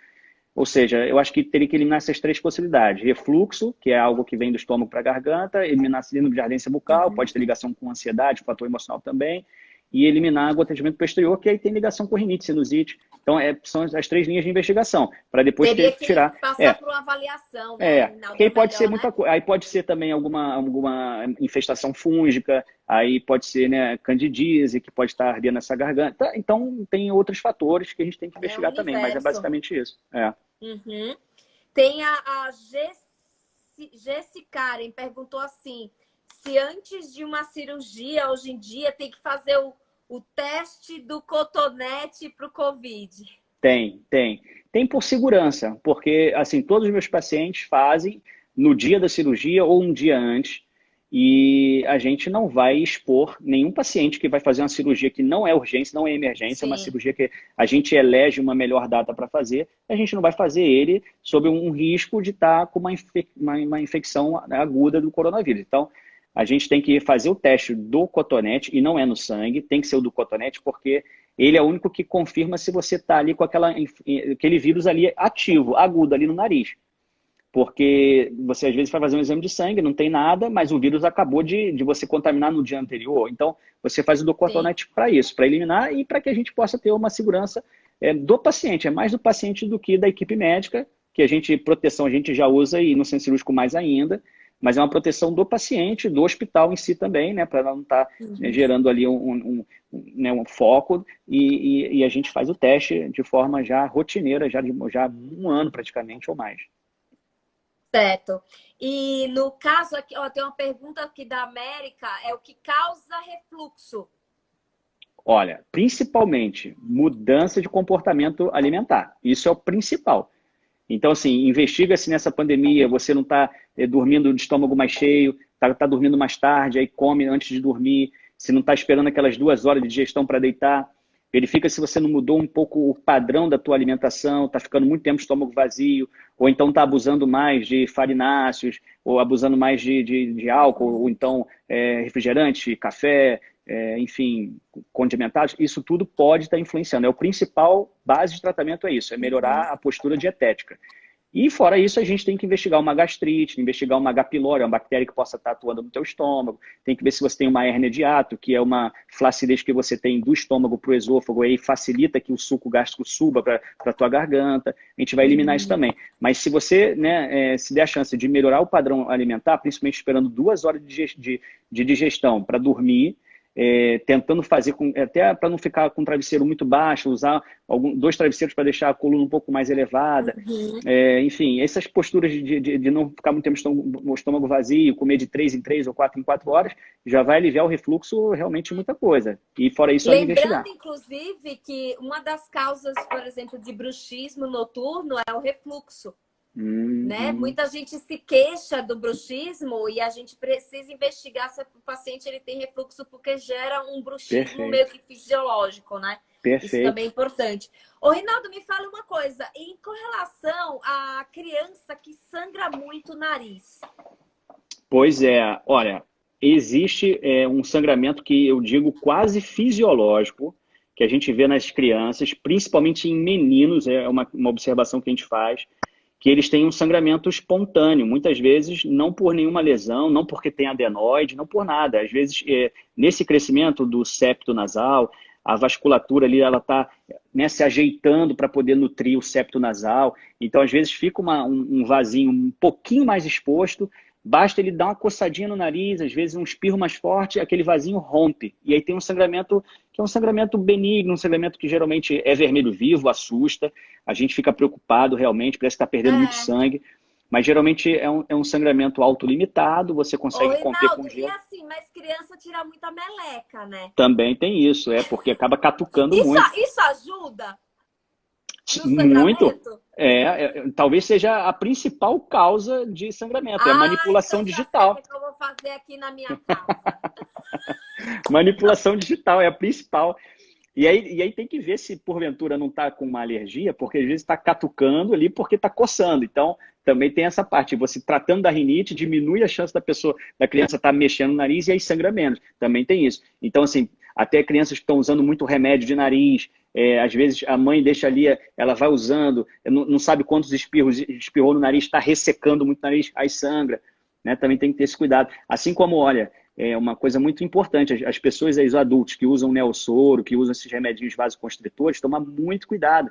Ou seja, eu acho que teria que eliminar essas três possibilidades. Refluxo, que é algo que vem do estômago para a garganta, eliminar síndrome de ardência bucal, pode ter ligação com ansiedade, fator emocional também, e eliminar gotejamento posterior, que aí tem ligação com rinite, sinusite. Então, são as três linhas de investigação, para depois teria que tirar. Passar por uma avaliação, né? Que aí pode ser muita coisa. Aí pode ser também alguma infestação fúngica, aí pode ser, né, candidíase, que pode estar ardendo essa garganta. Então, tem outros fatores que a gente tem que investigar também, mas é basicamente isso. Tem a Karen perguntou assim, se antes de uma cirurgia, hoje em dia, tem que fazer o teste do cotonete para o Covid. Tem por segurança, porque assim, todos os meus pacientes fazem no dia da cirurgia ou um dia antes. e a gente não vai expor nenhum paciente que vai fazer uma cirurgia que não é urgência, não é emergência, é uma Sim, cirurgia que a gente elege uma melhor data para fazer, a gente não vai fazer ele sob um risco de estar com uma infecção aguda do coronavírus. Então, a gente tem que fazer o teste do cotonete, e não é no sangue, tem que ser o do cotonete, porque ele é o único que confirma se você está ali com aquele vírus ali ativo, agudo ali no nariz. Porque você às vezes vai fazer um exame de sangue, não tem nada, mas o vírus acabou de você contaminar no dia anterior. Então, você faz o do sim. cotonete para isso, para eliminar e para que a gente possa ter uma segurança do paciente. É mais do paciente do que da equipe médica, que proteção a gente já usa e no centro cirúrgico mais ainda, mas é uma proteção do paciente, do hospital em si também, né, para não estar Uhum. gerando ali né, um foco, e a gente faz o teste de forma já rotineira, já há um ano praticamente ou mais. Certo. E no caso aqui, ó, tem uma pergunta aqui da América, é o que causa refluxo? Olha, principalmente mudança de comportamento alimentar. Isso é o principal. Então, assim, investiga se nessa pandemia você não está dormindo de estômago mais cheio, está dormindo mais tarde, aí come antes de dormir, se não está esperando aquelas 2 horas de digestão para deitar. Verifica se você não mudou um pouco o padrão da tua alimentação, está ficando muito tempo estômago vazio, ou então está abusando mais de farináceos, ou abusando mais de álcool, ou então refrigerante, café, enfim, condimentados. Isso tudo pode estar influenciando. É o principal base de tratamento, é isso, é melhorar a postura dietética. E fora isso, a gente tem que investigar uma gastrite, investigar uma H. pylori, uma bactéria que possa estar atuando no teu estômago. Tem que ver se você tem uma hérnia de hiato, que é uma flacidez que você tem do estômago para o esôfago, aí facilita que o suco gástrico suba para a tua garganta. A gente vai eliminar isso Uhum. também. Mas se você se der a chance de melhorar o padrão alimentar, principalmente esperando 2 horas de digestão para dormir, tentando fazer até para não ficar com o travesseiro muito baixo, usar 2 travesseiros para deixar a coluna um pouco mais elevada. Uhum. Enfim, essas posturas de não ficar muito tempo o estômago vazio, comer de 3 em 3 ou 4 em 4 horas, já vai aliviar o refluxo realmente muita coisa. E fora isso, é Lembrando, investigar. inclusive, que uma das causas, por exemplo, de bruxismo noturno é o refluxo, né? Uhum, Muita gente se queixa do bruxismo e a gente precisa investigar se o paciente ele tem refluxo porque gera um bruxismo meio perfeito, que fisiológico, né? Isso também é perfeito. importante. Ô, Rinaldo, me fala uma coisa. Com relação à criança que sangra muito o nariz. Pois é, olha, existe um sangramento que eu digo quase fisiológico, que a gente vê nas crianças, principalmente em meninos, é uma observação que a gente faz, que eles têm um sangramento espontâneo, muitas vezes não por nenhuma lesão, não porque tem adenoide, não por nada. Às vezes, nesse crescimento do septo nasal, a vasculatura ali ela está se ajeitando para poder nutrir o septo nasal. Então, às vezes, fica um vasinho um pouquinho mais exposto, basta ele dar uma coçadinha no nariz, às vezes um espirro mais forte, aquele vasinho rompe. E aí tem um sangramento que é um sangramento benigno, um sangramento que geralmente é vermelho vivo, assusta, a gente fica preocupado realmente, parece que está perdendo muito É. sangue, mas geralmente é um sangramento autolimitado, você Ô, consegue conter com Rinaldo, e gelo. assim, mas criança tira muita meleca, né? Também tem isso, porque acaba catucando Isso, muito. isso ajuda no Muito. sangramento? Talvez seja a principal causa de sangramento, é a Ah, manipulação então já sei o digital. que eu vou fazer aqui na minha casa. Manipulação digital é a principal. E aí tem que ver se porventura não está com uma alergia, porque às vezes está catucando ali porque está coçando. Então, também tem essa parte. Você tratando da rinite, diminui a chance da criança estar mexendo no nariz e aí sangra menos. Também tem isso. Então, assim, até crianças que estão usando muito remédio de nariz, às vezes a mãe deixa ali, ela vai usando, não sabe quantos espirros espirrou no nariz, está ressecando muito o nariz, aí sangra. Né? Também tem que ter esse cuidado. Assim como, olha, é uma coisa muito importante. As pessoas, os adultos que usam Neossoro, que usam esses remedinhos vasoconstritores, tomar muito cuidado.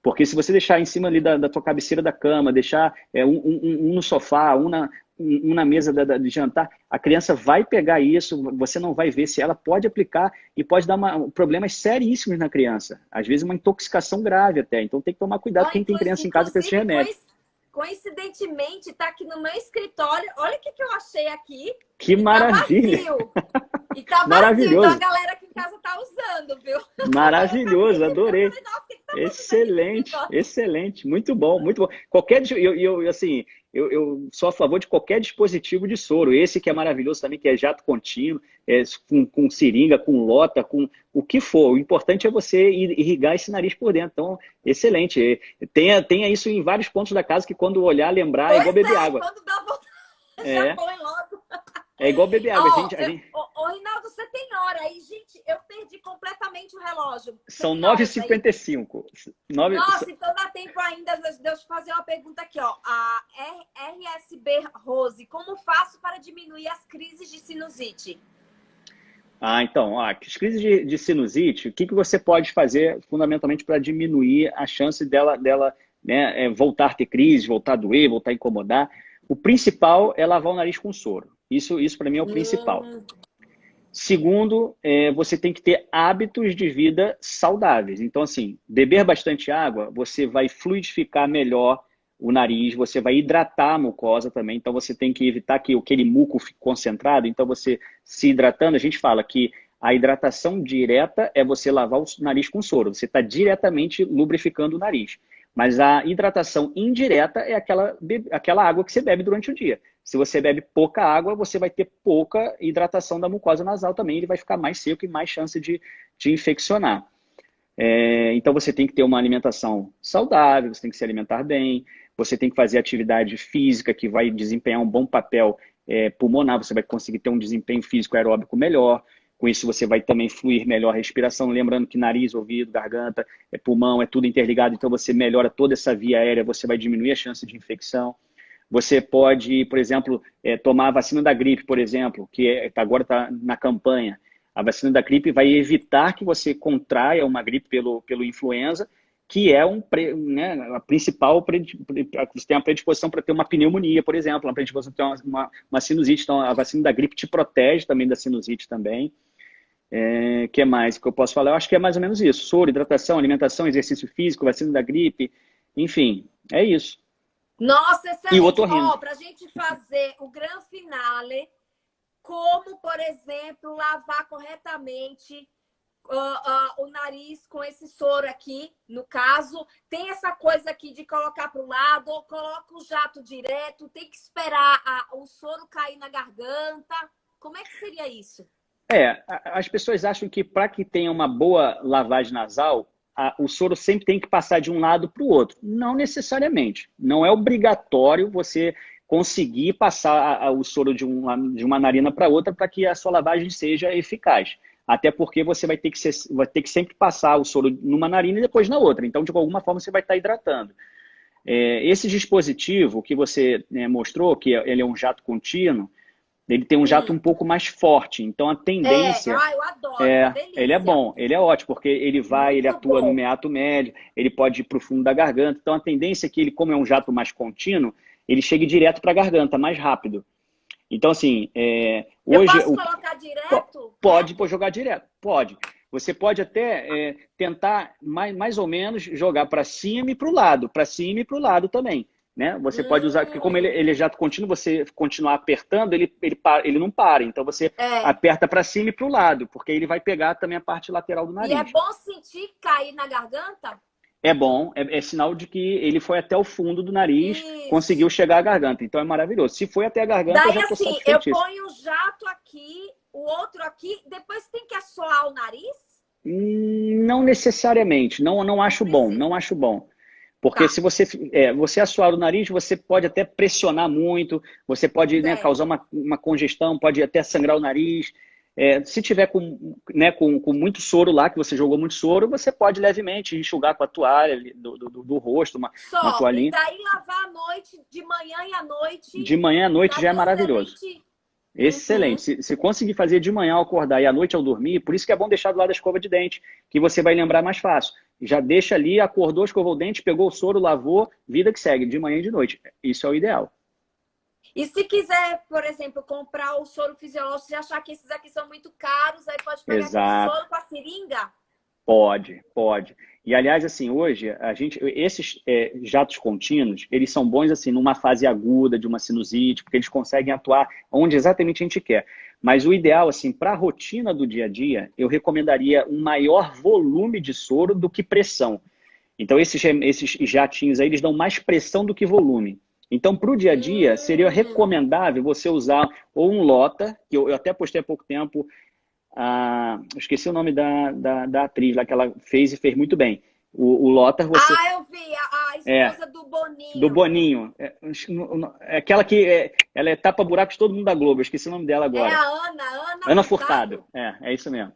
Porque se você deixar em cima ali da tua cabeceira da cama, deixar um no sofá, um na mesa de jantar, a criança vai pegar isso, você não vai ver se ela pode aplicar e pode dar problemas seríssimos na criança. Às vezes uma intoxicação grave até. Então tem que tomar cuidado Ó, quem tem criança em casa com esse inclusive, remédio. coincidentemente, tá aqui no meu escritório. Olha o que eu achei aqui. Que E tá maravilha! vazio. E tá vazio. Então a Maravilhoso! galera aqui em casa tá usando, viu? Aí eu acabei Maravilhoso, de ver, eu adorei. falei, nossa, o que tá fazendo aqui no Excelente, escritório? excelente, muito bom, muito bom. Qualquer, assim, eu sou a favor de qualquer dispositivo de soro. Esse que é maravilhoso também, que é jato contínuo, com seringa, com lota, com o que for. O importante é você irrigar esse nariz por dentro. Então, excelente. Tenha isso em vários pontos da casa, que quando olhar, lembrar, é igual beber água. Quando dá vontade, É. já põe logo. É igual beber água. Ô, Rinaldo, você tem hora aí, gente, eu perdi completamente o relógio. São 9h55. Nossa, então dá tempo ainda de eu te fazer uma pergunta aqui, ó. A RSB Rose, como faço para diminuir as crises de sinusite? Então, as crises de sinusite, o que você pode fazer fundamentalmente para diminuir a chance dela né, voltar a ter crise, voltar a doer, voltar a incomodar? O principal é lavar o nariz com soro. Isso para mim é o principal. Segundo, você tem que ter hábitos de vida saudáveis. Então, assim, beber bastante água, você vai fluidificar melhor o nariz, você vai hidratar a mucosa também. Então, você tem que evitar que aquele muco fique concentrado. Então, você se hidratando, a gente fala que a hidratação direta é você lavar o nariz com soro. Você está diretamente lubrificando o nariz. Mas a hidratação indireta é aquela água que você bebe durante o dia. Se você bebe pouca água, você vai ter pouca hidratação da mucosa nasal também. Ele vai ficar mais seco e mais chance de infeccionar. Então, você tem que ter uma alimentação saudável, você tem que se alimentar bem, você tem que fazer atividade física que vai desempenhar um bom papel pulmonar, você vai conseguir ter um desempenho físico aeróbico melhor. Com isso, você vai também fluir melhor a respiração. Lembrando que nariz, ouvido, garganta, pulmão, é tudo interligado. Então, você melhora toda essa via aérea, você vai diminuir a chance de infecção. Você pode, por exemplo, tomar a vacina da gripe, por exemplo, que agora está na campanha. A vacina da gripe vai evitar que você contraia uma gripe pelo influenza, que é a principal, você tem uma predisposição para ter uma pneumonia, por exemplo, uma predisposição para ter uma sinusite. Então, a vacina da gripe te protege também da sinusite também. Que mais que eu posso falar? Eu acho que é mais ou menos isso. Soro, hidratação, alimentação, exercício físico, vacina da gripe, enfim, é isso. Nossa, excelente. E o otorrino. Para a gente fazer o grande finale, como, por exemplo, lavar corretamente o nariz com esse soro aqui, no caso, tem essa coisa aqui de colocar para o lado, ou coloca o jato direto, tem que esperar o soro cair na garganta. Como é que seria isso? As pessoas acham que para que tenha uma boa lavagem nasal, o soro sempre tem que passar de um lado para o outro. Não necessariamente. Não é obrigatório você conseguir passar o soro de uma narina para outra para que a sua lavagem seja eficaz. Até porque você vai ter que sempre passar o soro numa narina e depois na outra. Então, de alguma forma, você vai estar hidratando. Esse dispositivo que você mostrou, que ele é um jato contínuo, ele tem um jato um pouco mais forte. Então, a tendência... eu adoro, ele é bom, ele é ótimo, porque ele atua no meato médio, ele pode ir para o fundo da garganta. Então, a tendência é que ele, como é um jato mais contínuo, ele chegue direto para a garganta, mais rápido. Então, assim, hoje... Eu posso colocar direto? Pode jogar direto, pode. Você pode até tentar, mais ou menos, jogar para cima e para o lado. Para cima e para o lado também. Né? Você pode usar, porque como ele é jato contínuo, você continuar apertando, ele não para. Então, você aperta para cima e para o lado, porque ele vai pegar também a parte lateral do nariz. E é bom sentir cair na garganta? É bom, é sinal de que ele foi até o fundo do nariz, conseguiu chegar à garganta. Então, é maravilhoso. Se foi até a garganta, daí, eu já estou assim, satisfeitíssimo. Eu ponho o jato aqui, o outro aqui, depois tem que assoar o nariz? Não necessariamente. Não acho bom, não acho bom. Porque se você assoar o nariz, você pode até pressionar muito, você pode causar uma congestão, pode até sangrar o nariz. Se tiver com muito soro lá, que você jogou muito soro, você pode levemente enxugar com a toalha do rosto, uma toalhinha. E daí lavar à noite, de manhã e à noite. De manhã à noite já é maravilhoso. Excelente. Se conseguir fazer de manhã ao acordar e à noite ao dormir, por isso que é bom deixar do lado da escova de dente, que você vai lembrar mais fácil. Já deixa ali, acordou, escovou o dente, pegou o soro, lavou, vida que segue, de manhã e de noite. Isso é o ideal. E se quiser, por exemplo, comprar o soro fisiológico e achar que esses aqui são muito caros, aí pode pegar aquele soro com a seringa? Pode. E, aliás, assim, hoje, esses jatos contínuos, eles são bons, assim, numa fase aguda de uma sinusite, porque eles conseguem atuar onde exatamente a gente quer. Mas o ideal, assim, para a rotina do dia a dia, eu recomendaria um maior volume de soro do que pressão. Então, esses jatinhos aí, eles dão mais pressão do que volume. Então, para o dia a dia, seria Hum. recomendável você usar ou um Lota, que eu até postei há pouco tempo, eu esqueci o nome da atriz lá que ela fez e fez muito bem. O Lota, você Ah, eu vi, a é esposa do do Boninho. Boninho, é aquela que ela é tapa-buraco de todo mundo da Globo, eu esqueci o nome dela É agora. a Ana Ana Furtado, Furtado? é isso mesmo.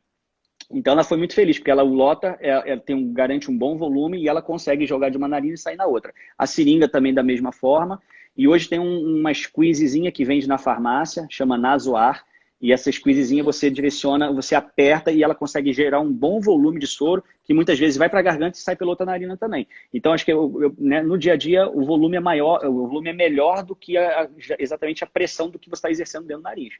Então ela foi muito feliz, porque ela, o Lota ela tem garante um bom volume e ela consegue jogar de uma narina e sair na outra. A seringa também da mesma forma. E hoje tem uma squeezezinha que vende na farmácia, chama Nasoar. E essa squeezezinha Uhum. você direciona, você aperta e ela consegue gerar um bom volume de soro, que muitas vezes vai para a garganta e sai pela outra narina também. Então acho que né, no dia a dia o volume é maior, o volume é melhor do que exatamente a pressão do que você está exercendo dentro do nariz.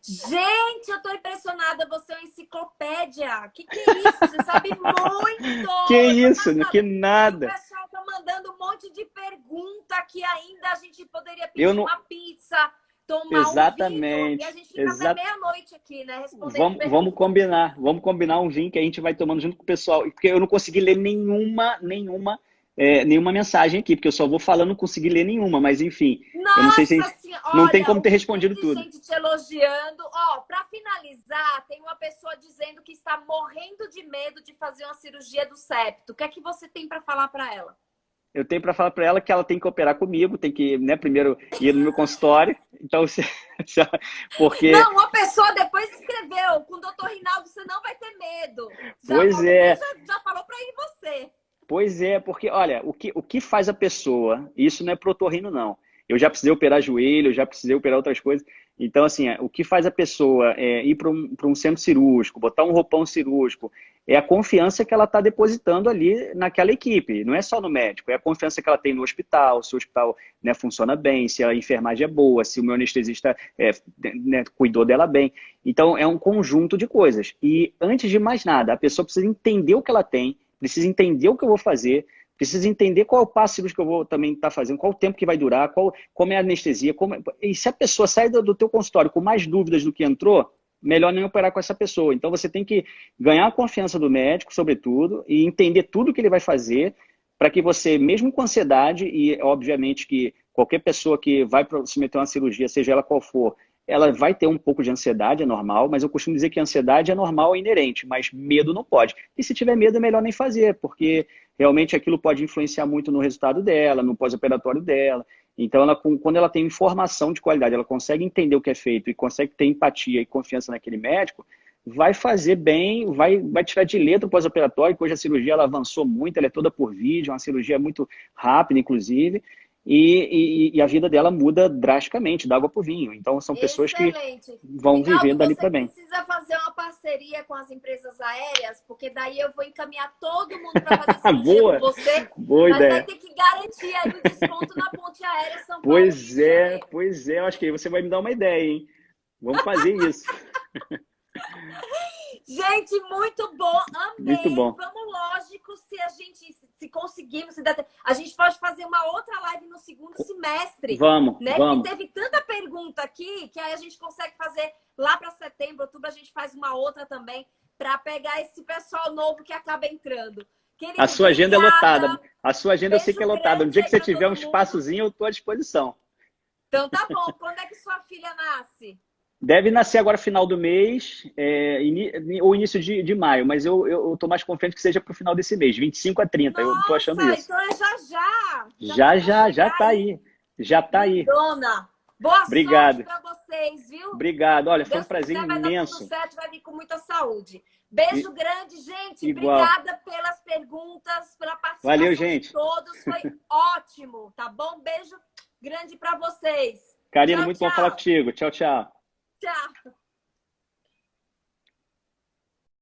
Gente, eu tô impressionada, você é uma enciclopédia. Que é isso? Você sabe muito! Que Eu tô isso, que passada. E o nada. pessoal tá mandando um monte de pergunta que ainda a gente poderia Eu pedir não. uma pizza, tomar um vinho, e a Exatamente. gente fica até meia-noite aqui, né, respondendo Vamos perguntas. combinar. Vamos combinar um vinho que a gente vai tomando junto com o pessoal. Porque eu não consegui ler nenhuma mensagem aqui, porque eu só vou falando, não consegui ler nenhuma. Mas enfim, eu não sei se a Nossa gente, senhora, não tem olha, como o ter que tem respondido de tudo. gente te elogiando. Ó, para finalizar, tem uma pessoa dizendo que está morrendo de medo de fazer uma cirurgia do septo. O que é que você tem para falar para ela? Eu tenho para falar para ela que ela tem que operar comigo, tem que, né, primeiro ir no meu consultório. Então, porque, Não, uma pessoa depois escreveu, com o doutor Rinaldo você não vai ter medo. Já pois falou, ele é, já falou para ir em você. porque, olha, o que faz a pessoa, isso não é pro otorrino, não. Eu já precisei operar joelho, eu já precisei operar outras coisas. Então, assim, o que faz a pessoa ir para um centro cirúrgico, botar um roupão cirúrgico, é a confiança que ela está depositando ali naquela equipe. Não é só no médico, é a confiança que ela tem no hospital, se o hospital, né, funciona bem, se a enfermagem é boa, se o meu anestesista né, cuidou dela bem. Então, é um conjunto de coisas. E, antes de mais nada, a pessoa precisa entender o que ela tem, precisa entender o que eu vou fazer, precisa entender qual é o passo cirúrgico que eu vou também estar fazendo, qual o tempo que vai durar, como é a anestesia. E se a pessoa sai do teu consultório com mais dúvidas do que entrou, melhor nem operar com essa pessoa. Então você tem que ganhar a confiança do médico, sobretudo, e entender tudo que ele vai fazer, para que você, mesmo com ansiedade, e obviamente que qualquer pessoa que vai se meter uma cirurgia, seja ela qual for, ela vai ter um pouco de ansiedade, é normal, mas eu costumo dizer que a ansiedade é normal e inerente, mas medo não pode. E se tiver medo, é melhor nem fazer, porque realmente aquilo pode influenciar muito no resultado dela, no pós-operatório dela. Então, quando ela tem informação de qualidade, ela consegue entender o que é feito e consegue ter empatia e confiança naquele médico, vai fazer bem, vai tirar de letra o pós-operatório, que hoje a cirurgia ela avançou muito, ela é toda por vídeo, é uma cirurgia muito rápida, inclusive, e a vida dela muda drasticamente, da água para o vinho. Então, são pessoas que Excelente. vão Rinaldo, vivendo dali você para bem. precisa fazer uma parceria com as empresas aéreas, porque daí eu vou encaminhar todo mundo para fazer cirurgia com Boa, você. boa Mas vai ideia. ter que garantir aí o desconto na ponte aérea São Paulo-Rio de Janeiro. Pois é, eu acho que aí você vai me dar uma ideia, hein? Vamos fazer isso. Gente, muito bom, Muito amei. bom. Vamos, lógico, se a gente se conseguirmos, se der, a gente pode fazer uma outra live no segundo semestre, Vamos, né? Porque vamos. teve tanta pergunta aqui que aí a gente consegue fazer lá para setembro, outubro, a gente faz uma outra também para pegar esse pessoal novo que acaba entrando. A Querido, sua agenda é lotada. obrigada. A sua agenda eu sei que Beijo é lotada. No grande dia que aí você para tiver um todo mundo. espaçozinho, eu estou à disposição. Então tá bom. Quando é que sua filha nasce? Deve nascer agora final do mês, ou início de maio, mas eu tô mais confiante que seja para o final desse mês, 25 a 30. Eu tô achando Nossa, isso. então é já já. Já tá Já, para já, já chegar tá aí. aí. Já tá aí. Lindona. Boa sorte Obrigado. para vocês, viu? Obrigado. Olha, foi um Deus prazer quiser, vai dar tudo imenso. certo, vai vir com muita saúde. Beijo I- grande, gente. Igual. Obrigada pelas perguntas, pela Valeu, participação de gente. todos. Foi ótimo, tá bom? Beijo grande para vocês. Karina, Tchau, muito bom falar tchau. contigo. Tchau, tchau. Tchau.